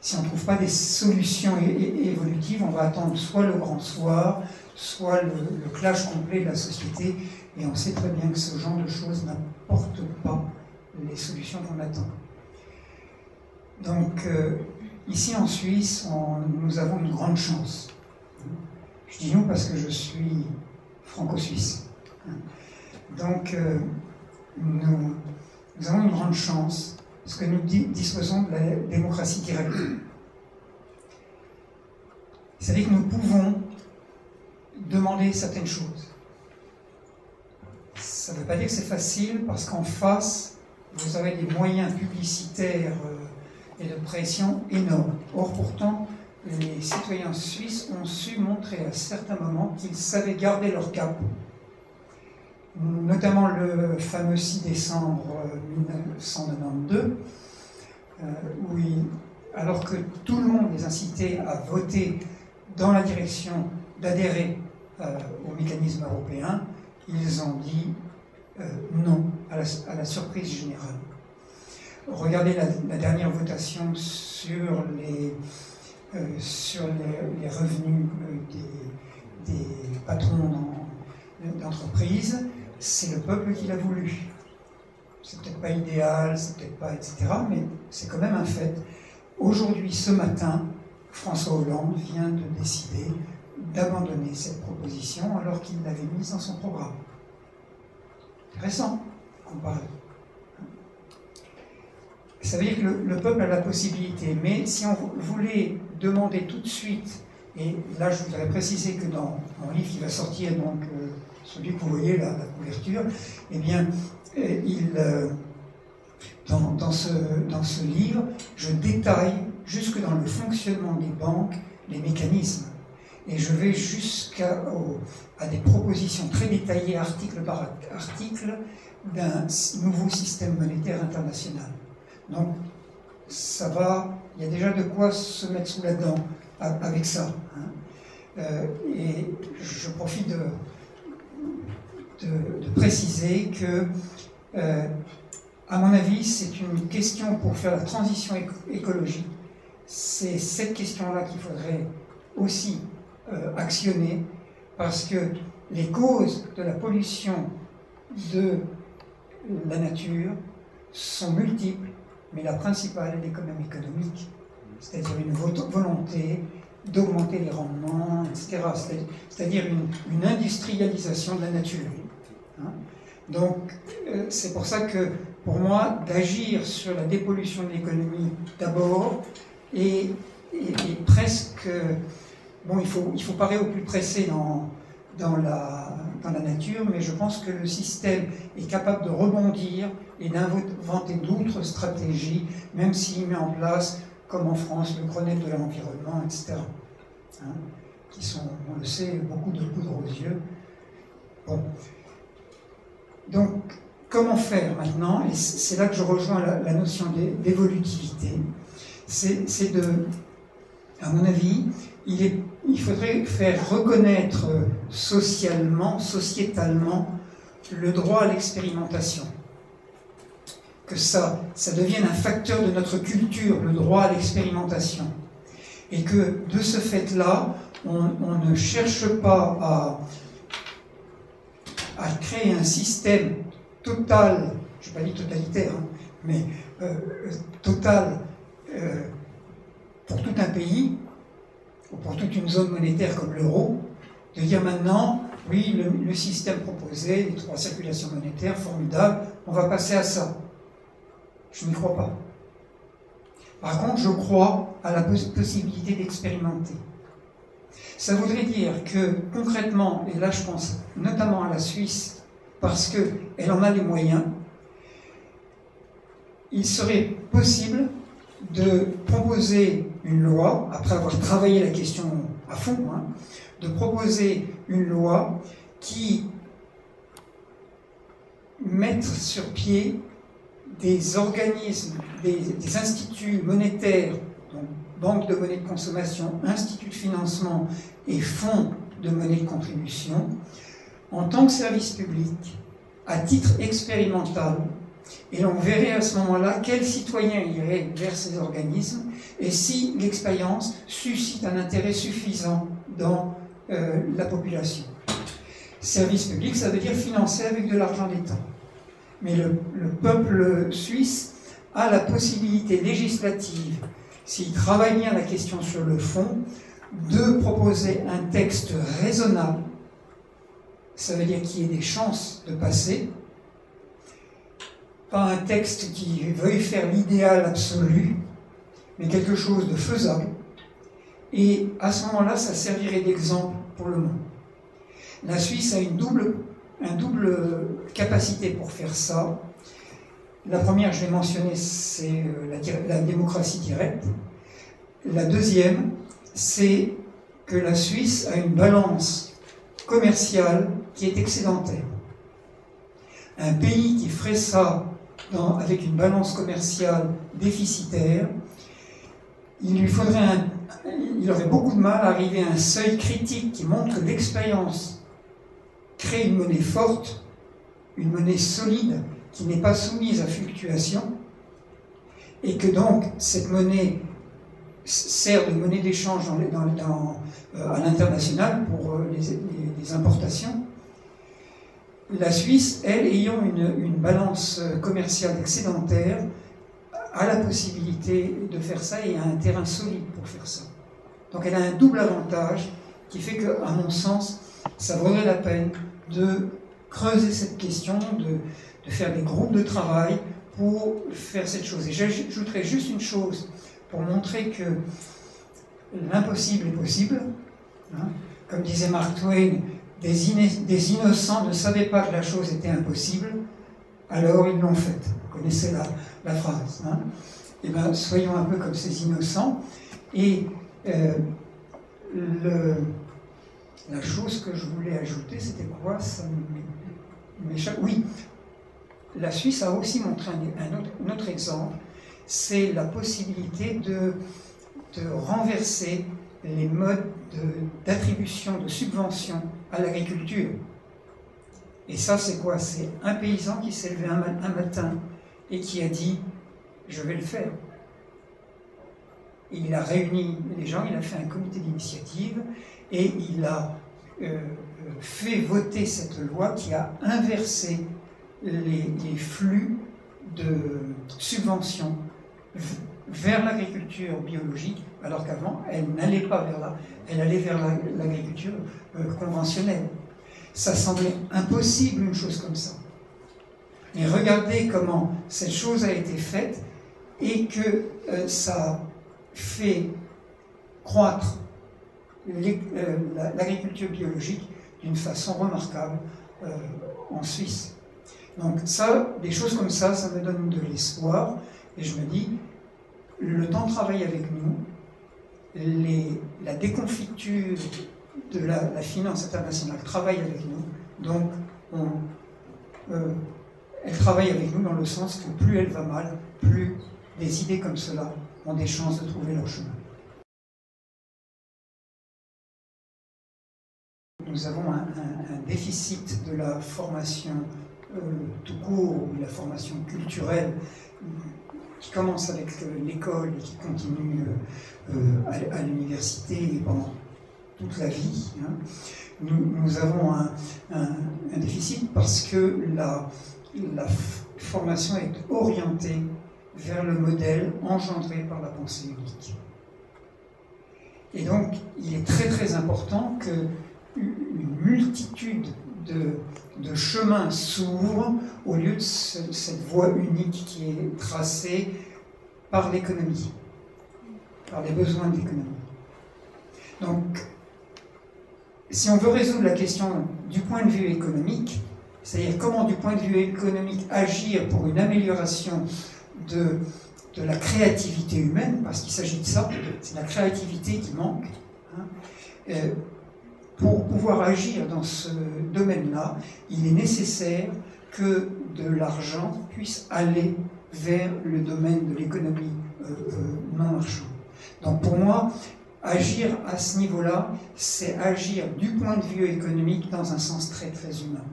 Si on ne trouve pas des solutions évolutives, on va attendre soit le grand soir, soit le clash complet de la société, et on sait très bien que ce genre de choses n'apporte pas les solutions qu'on attend. Donc, ici en Suisse, nous avons une grande chance. Je dis nous parce que je suis franco-suisse. Donc, nous avons une grande chance, parce que nous disposons de la démocratie directe. C'est-à-dire que nous pouvons demander certaines choses. Ça ne veut pas dire que c'est facile, parce qu'en face, vous avez des moyens publicitaires et de pression énormes. Or, pourtant, les citoyens suisses ont su montrer à certains moments qu'ils savaient garder leur cap. Notamment le fameux 6 décembre 1992, où alors que tout le monde les incitait à voter dans la direction d'adhérer au mécanisme européen, ils ont dit non à la surprise générale. Regardez la dernière votation sur les revenus des patrons d'entreprise. C'est le peuple qui l'a voulu. C'est peut-être pas idéal, c'est peut-être pas, etc., mais c'est quand même un fait. Aujourd'hui, ce matin, François Hollande vient de décider d'abandonner cette proposition alors qu'il l'avait mise dans son programme. Récent, comparé. Ça veut dire que le peuple a la possibilité, mais si on voulait demander tout de suite, et là je voudrais préciser que dans mon livre qui va sortir, donc celui que vous voyez là, la couverture, eh bien, dans ce livre, je détaille jusque dans le fonctionnement des banques les mécanismes. Et je vais jusqu'à des propositions très détaillées, article par article, d'un nouveau système monétaire international. Donc, ça va, il y a déjà de quoi se mettre sous la dent avec ça. Hein. Et je profite de préciser que, à mon avis, c'est une question pour faire la transition écologique. C'est cette question-là qu'il faudrait aussi actionner, parce que les causes de la pollution de la nature sont multiples, mais la principale, elle est quand même économique, c'est-à-dire une volonté d'augmenter les rendements, etc. C'est-à-dire une industrialisation de la nature. Hein. Donc, c'est pour ça que, pour moi, d'agir sur la dépollution de l'économie d'abord, et presque... Bon, il faut parer au plus pressé dans la nature, mais je pense que le système est capable de rebondir et d'inventer d'autres stratégies, même s'il met en place, comme en France, le Grenelle de l'environnement, etc. Hein, qui sont, on le sait, beaucoup de poudre aux yeux. Bon. Donc, comment faire maintenant? Et c'est là que je rejoins la notion d'évolutivité. C'est de, à mon avis, il faudrait faire reconnaître socialement, sociétalement, le droit à l'expérimentation. Que ça devienne un facteur de notre culture, le droit à l'expérimentation. Et que, de ce fait-là, on ne cherche pas à créer un système total, je n'ai pas dit totalitaire, hein, mais total pour tout un pays, ou pour toute une zone monétaire comme l'euro, de dire maintenant, oui, le système proposé, les 3 circulations monétaires, formidable, on va passer à ça. Je n'y crois pas. Par contre, je crois à la possibilité d'expérimenter. Ça voudrait dire que, concrètement, et là je pense notamment à la Suisse, parce qu'elle en a les moyens, il serait possible de proposer une loi, après avoir travaillé la question à fond, hein, de proposer une loi qui mette sur pied des organismes, des instituts monétaires, donc banques de monnaie de consommation, instituts de financement et fonds de monnaie de contribution, en tant que service public, à titre expérimental, et on verrait à ce moment-là quels citoyens iraient vers ces organismes et si l'expérience suscite un intérêt suffisant dans la population. Service public, ça veut dire financé avec de l'argent d'État. Mais le peuple suisse a la possibilité législative, s'il travaille bien la question sur le fond, de proposer un texte raisonnable. Ça veut dire qu'il y ait des chances de passer. Pas un texte qui veuille faire l'idéal absolu, mais quelque chose de faisable. Et à ce moment-là, ça servirait d'exemple pour le monde. La Suisse a une double capacité pour faire ça. La première, je l'ai mentionné, c'est la démocratie directe. La deuxième, c'est que la Suisse a une balance commerciale qui est excédentaire. Un pays qui ferait ça avec une balance commerciale déficitaire, il aurait beaucoup de mal à arriver à un seuil critique qui montre que l'expérience crée une monnaie forte, une monnaie solide, qui n'est pas soumise à fluctuation, et que donc cette monnaie sert de monnaie d'échange à l'international pour les importations. La Suisse, elle, ayant une balance commerciale excédentaire, a la possibilité de faire ça et a un terrain solide pour faire ça. Donc elle a un double avantage qui fait que, à mon sens, ça vaudrait la peine de creuser cette question, de faire des groupes de travail pour faire cette chose. Et j'ajouterai juste une chose pour montrer que l'impossible est possible. Hein. Comme disait Mark Twain, des innocents ne savaient pas que la chose était impossible, alors ils l'ont faite. Vous connaissez la phrase. Hein. Eh bien, soyons un peu comme ces innocents. Et la chose que je voulais ajouter, c'était quoi? Ça m'échappe. Oui, la Suisse a aussi montré un autre exemple, c'est la possibilité de renverser les modes d'attribution de subventions à l'agriculture. Et ça, c'est quoi? C'est un paysan qui s'est levé un matin et qui a dit « je vais le faire ». Et il a réuni les gens, il a fait un comité d'initiative et il a fait voter cette loi qui a inversé les flux de subventions vers l'agriculture biologique, alors qu'avant, elle n'allait pas vers là, elle allait vers l'agriculture conventionnelle. Ça semblait impossible, une chose comme ça. Mais regardez comment cette chose a été faite et que ça fait croître l'agriculture biologique d'une façon remarquable en Suisse. Donc ça, des choses comme ça, ça me donne de l'espoir, et je me dis, le temps travaille avec nous, la déconfiture de la finance internationale travaille avec nous, donc elle travaille avec nous dans le sens que plus elle va mal, plus des idées comme cela ont des chances de trouver leur chemin. Nous avons un déficit de la formation tout court, ou la formation culturelle, qui commence avec l'école et qui continue à l'université et pendant toute la vie. Hein. Nous avons un déficit parce que la formation est orientée vers le modèle engendré par la pensée unique. Et donc, il est très très important qu'une multitude de chemins s'ouvrent au lieu de cette voie unique qui est tracée par l'économie, par les besoins de l'économie. Donc, si on veut résoudre la question du point de vue économique, c'est-à-dire comment du point de vue économique agir pour une amélioration de la créativité humaine, parce qu'il s'agit de ça, c'est la créativité qui manque, hein, pour pouvoir agir dans ce domaine-là, il est nécessaire que de l'argent puisse aller vers le domaine de l'économie non marchande. Donc pour moi, agir à ce niveau-là, c'est agir du point de vue économique dans un sens très très humain.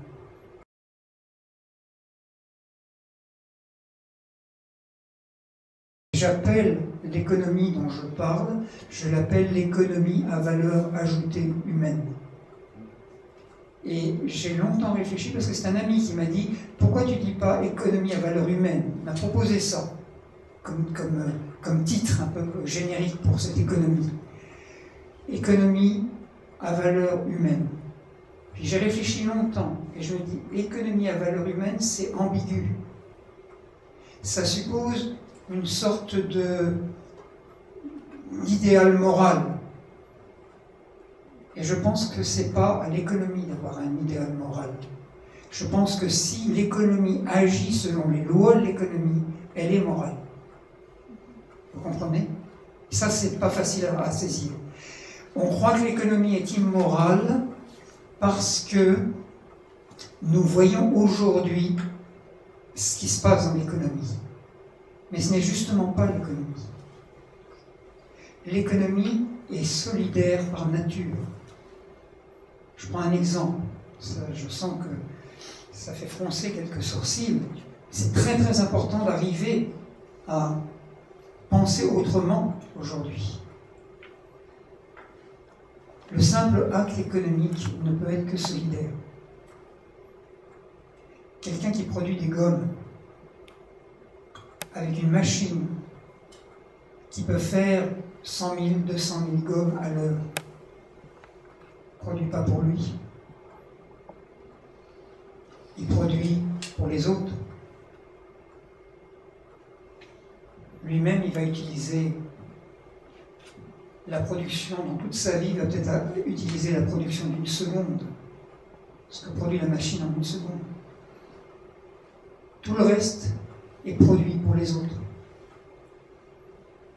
J'appelle l'économie dont je parle, je l'appelle l'économie à valeur ajoutée humaine. Et j'ai longtemps réfléchi parce que c'est un ami qui m'a dit « Pourquoi tu ne dis pas économie à valeur humaine ?» Il m'a proposé ça comme titre un peu générique pour cette économie. Économie à valeur humaine. Puis j'ai réfléchi longtemps et je me dis « Économie à valeur humaine, c'est ambigu. » Ça suppose une sorte d'idéal moral. Et je pense que ce n'est pas à l'économie d'avoir un idéal moral. Je pense que si l'économie agit selon les lois de l'économie, elle est morale. Vous comprenez? Ça, c'est pas facile à saisir. On croit que l'économie est immorale parce que nous voyons aujourd'hui ce qui se passe dans l'économie. Mais ce n'est justement pas l'économie. L'économie est solidaire par nature. Je prends un exemple. Je sens que ça fait froncer quelques sourcils. C'est très très important d'arriver à penser autrement aujourd'hui. Le simple acte économique ne peut être que solidaire. Quelqu'un qui produit des gommes avec une machine qui peut faire 100 000, 200 000 gommes à l'heure, ne produit pas pour lui. Il produit pour les autres. lui-même, il va utiliser la production, dans toute sa vie, il va peut-être utiliser la production d'une seconde, ce que produit la machine en une seconde. Tout le reste est produit pour les autres.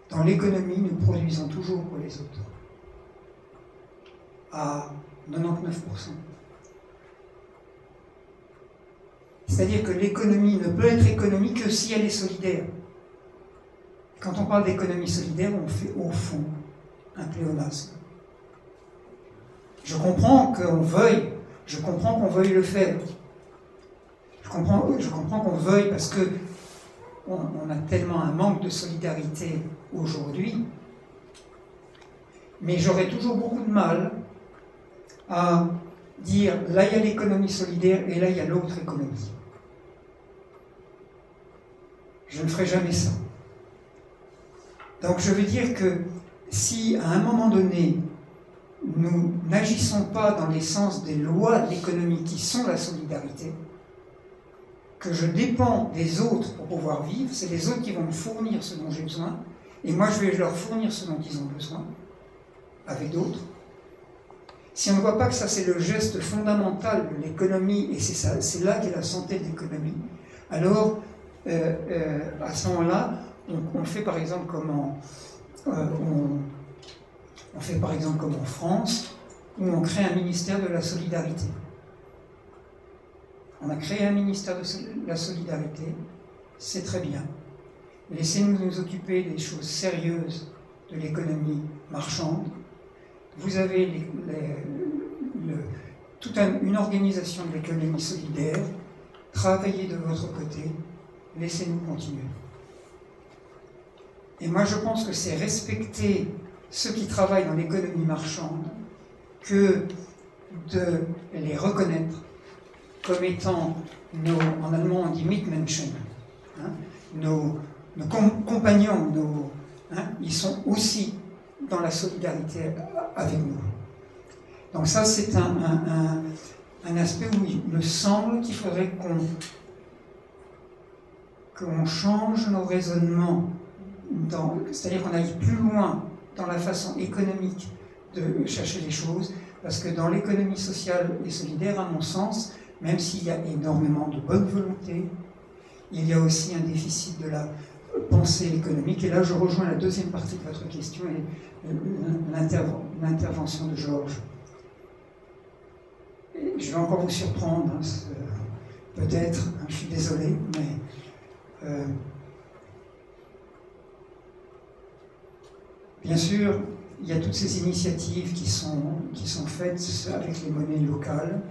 Dans l'économie, nous produisons toujours pour les autres, à 99%. C'est-à-dire que l'économie ne peut être économie que si elle est solidaire. Quand on parle d'économie solidaire, on fait au fond un pléonasme. Je comprends qu'on veuille le faire. Je comprends qu'on veuille parce que on a tellement un manque de solidarité aujourd'hui. Mais j'aurais toujours beaucoup de mal à dire là il y a l'économie solidaire et là il y a l'autre économie. Je ne ferai jamais ça. Donc je veux dire que si à un moment donné nous n'agissons pas dans les sens des lois de l'économie qui sont la solidarité, que je dépends des autres pour pouvoir vivre, c'est les autres qui vont me fournir ce dont j'ai besoin, et moi je vais leur fournir ce dont ils ont besoin, avec d'autres. Si on ne voit pas que ça c'est le geste fondamental de l'économie, et c'est là qu'est la santé de l'économie, alors à ce moment-là, on fait par exemple comme on fait par exemple comme en France, où on crée un ministère de la solidarité. On a créé un ministère de la solidarité, c'est très bien. Laissez-nous nous occuper des choses sérieuses de l'économie marchande. Vous avez toute une organisation de l'économie solidaire, travaillez de votre côté, laissez-nous continuer. Et moi je pense que c'est respecter ceux qui travaillent dans l'économie marchande que de les reconnaître comme étant en allemand on dit Mitmenschen, hein, nos compagnons, ils sont aussi dans la solidarité avec nous. Donc ça c'est un aspect où il me semble qu'il faudrait qu'on change nos raisonnements, c'est-à-dire qu'on aille plus loin dans la façon économique de chercher les choses, parce que dans l'économie sociale et solidaire, à mon sens, même s'il y a énormément de bonne volonté, il y a aussi un déficit de la pensée économique. Et là, je rejoins la deuxième partie de votre question et l'intervention de Georges. Je vais encore vous surprendre, peut-être, je suis désolé, mais bien sûr, il y a toutes ces initiatives qui sont faites avec les monnaies locales.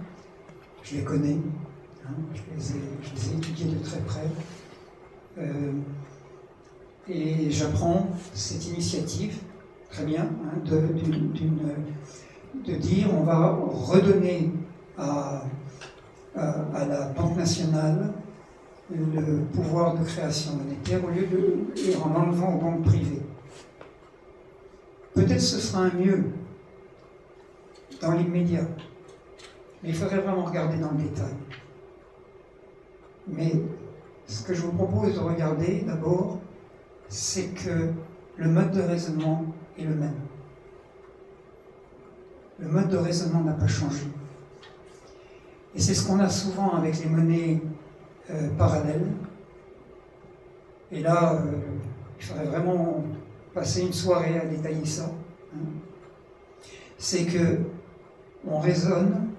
Je les connais, hein, je les ai étudiées de très près. Et j'apprends cette initiative, très bien, hein, de dire on va redonner à la Banque nationale le pouvoir de création monétaire au lieu en enlevant aux banques privées. Peut-être ce sera un mieux dans l'immédiat, mais il faudrait vraiment regarder dans le détail. Mais ce que je vous propose de regarder d'abord, c'est que le mode de raisonnement est le même. Le mode de raisonnement n'a pas changé. Et c'est ce qu'on a souvent avec les monnaies parallèles. Et là, il faudrait vraiment passer une soirée à détailler ça. Hein. C'est que on raisonne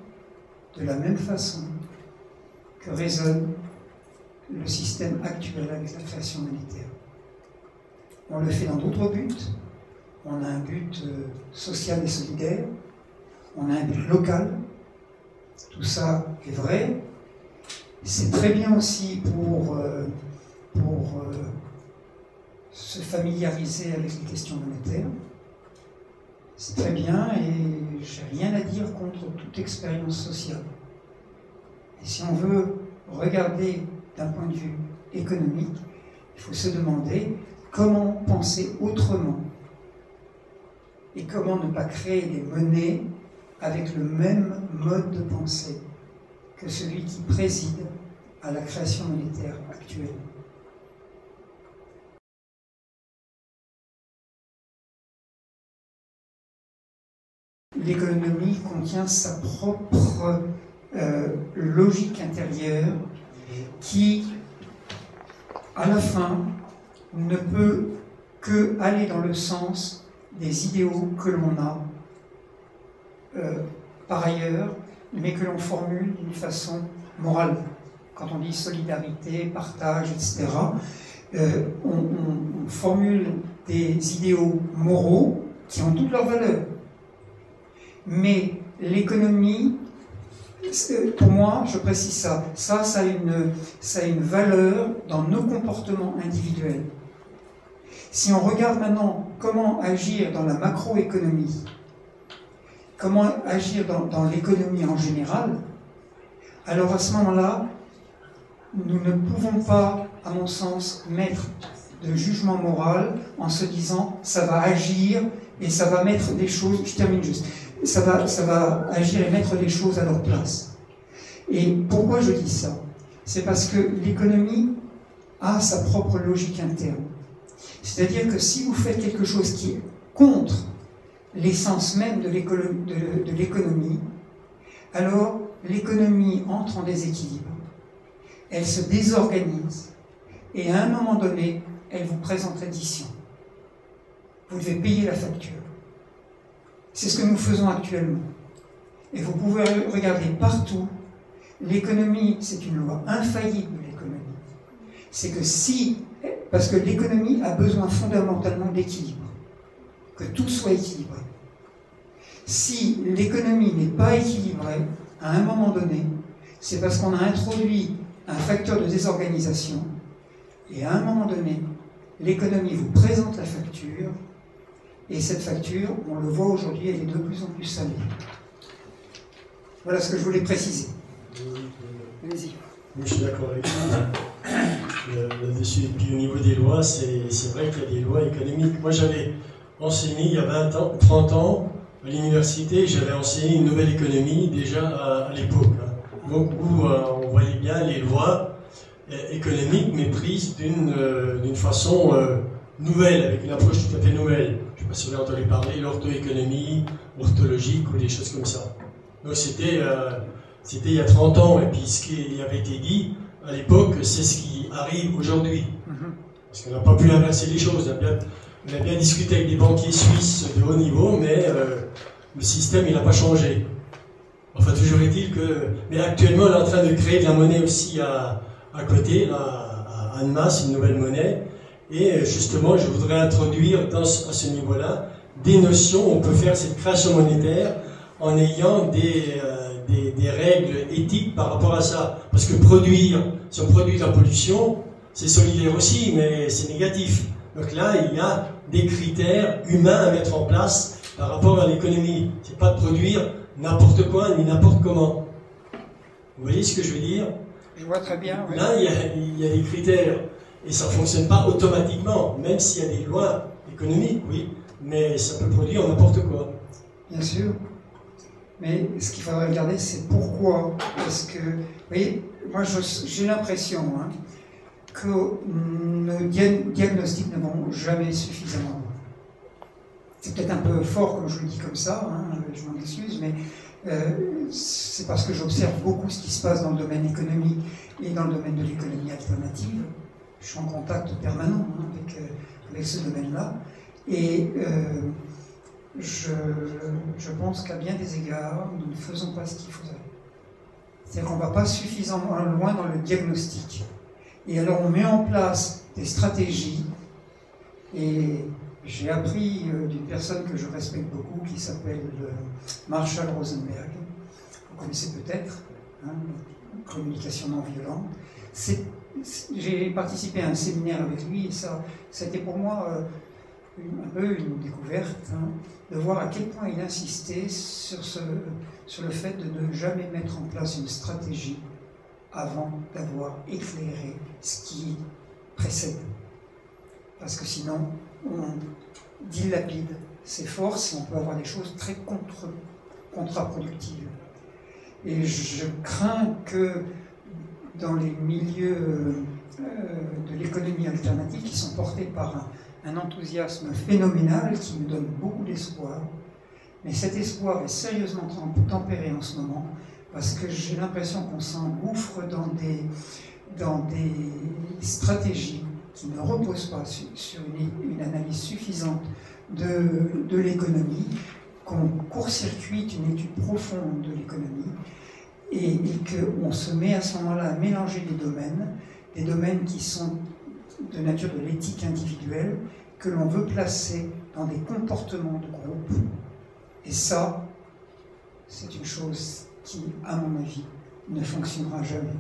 de la même façon que raisonne le système actuel avec la création monétaire. On le fait dans d'autres buts. On a un but social et solidaire. On a un but local. Tout ça est vrai. C'est très bien aussi pour se familiariser avec les questions monétaires. C'est très bien et j'ai rien à dire contre toute expérience sociale. Et si on veut regarder d'un point de vue économique, il faut se demander comment penser autrement et comment ne pas créer des monnaies avec le même mode de pensée que celui qui préside à la création monétaire actuelle. l'économie contient sa propre logique intérieure qui, à la fin, ne peut que aller dans le sens des idéaux que l'on a par ailleurs, mais que l'on formule d'une façon morale. Quand on dit solidarité, partage, etc., on formule des idéaux moraux qui ont toute leur valeur. Mais l'économie, pour moi, je précise ça a une valeur dans nos comportements individuels. Si on regarde maintenant comment agir dans la macroéconomie, comment agir dans l'économie en général, alors à ce moment-là, nous ne pouvons pas, à mon sens, mettre de jugement moral en se disant ça va agir et ça va mettre des choses, je termine juste, ça va agir et mettre des choses à leur place. Et pourquoi je dis ça? C'est parce que l'économie a sa propre logique interne. C'est-à-dire que si vous faites quelque chose qui est contre l'essence même de l'économie, alors l'économie entre en déséquilibre. Elle se désorganise et à un moment donné, elle vous présente l'addition. Vous devez payer la facture. C'est ce que nous faisons actuellement. Et vous pouvez regarder partout, l'économie, c'est une loi infaillible de l'économie. C'est que parce que l'économie a besoin fondamentalement d'équilibre, que tout soit équilibré. Si l'économie n'est pas équilibrée, à un moment donné, c'est parce qu'on a introduit un facteur de désorganisation, et à un moment donné, l'économie vous présente la facture, et cette facture, on le voit aujourd'hui, elle est de plus en plus salée. Voilà ce que je voulais préciser. Allez-y. Oui, je suis d'accord avec vous là-dessus. Et puis au niveau des lois, c'est vrai qu'il y a des lois économiques. Moi, j'avais enseigné il y a 20 ans, 30 ans, à l'université, j'avais enseigné une nouvelle économie déjà à l'époque. Donc, où on voyait bien les lois économiques, mais prises d'une façon nouvelle, avec une approche tout à fait nouvelle. Je ne sais pas si vous avez entendu parler, l'orthoéconomie, orthologique ou des choses comme ça. Donc c'était il y a 30 ans, et puis ce qui avait été dit à l'époque, c'est ce qui arrive aujourd'hui. Parce qu'on n'a pas pu inverser les choses. On a bien discuté avec des banquiers suisses de haut niveau, mais le système, il n'a pas changé. Enfin, toujours est-il que... Mais actuellement, on est en train de créer de la monnaie aussi à côté, là, à Annemasse, une nouvelle monnaie. Et justement, je voudrais introduire à ce niveau-là des notions. On peut faire cette création monétaire en ayant des règles éthiques par rapport à ça. Parce que si on produit de la pollution, c'est solidaire aussi, mais c'est négatif. Donc là, il y a des critères humains à mettre en place par rapport à l'économie. C'est pas de produire n'importe quoi ni n'importe comment. Vous voyez ce que je veux dire? Je vois très bien. Oui. Là, il y a des critères. Et ça ne fonctionne pas automatiquement, même s'il y a des lois économiques, oui. Mais ça peut produire n'importe quoi. Bien sûr. Mais ce qu'il faudrait regarder, c'est pourquoi. Parce que, vous voyez, moi j'ai l'impression que nos diagnostics ne vont jamais suffisamment loin. C'est peut-être un peu fort comme je le dis comme ça, je m'en excuse, mais c'est parce que j'observe beaucoup ce qui se passe dans le domaine économique et dans le domaine de l'économie alternative. Je suis en contact permanent avec ce domaine-là. Et je pense qu'à bien des égards, nous ne faisons pas ce qu'il faudrait. C'est-à-dire qu'on ne va pas suffisamment loin dans le diagnostic. Et alors on met en place des stratégies, et j'ai appris d'une personne que je respecte beaucoup, qui s'appelle Marshall Rosenberg. Vous connaissez peut-être, communication non violente. J'ai participé à un séminaire avec lui, et ça a été pour moi un peu une découverte, de voir à quel point il insistait sur le fait de ne jamais mettre en place une stratégie avant d'avoir éclairé ce qui précède. Parce que sinon, on dilapide ses forces et on peut avoir des choses très contre-productives. Et je crains que dans les milieux de l'économie alternative, qui sont portés par un enthousiasme phénoménal, qui me donne beaucoup d'espoir, Mais cet espoir est sérieusement tempéré en ce moment, parce que j'ai l'impression qu'on s'engouffre dans des stratégies qui ne reposent pas sur une analyse suffisante de l'économie, qu'on court-circuite une étude profonde de l'économie, et qu'on se met à ce moment-là à mélanger des domaines qui sont de nature de l'éthique individuelle, que l'on veut placer dans des comportements de groupe. Et ça, c'est une chose qui, à mon avis, ne fonctionnera jamais.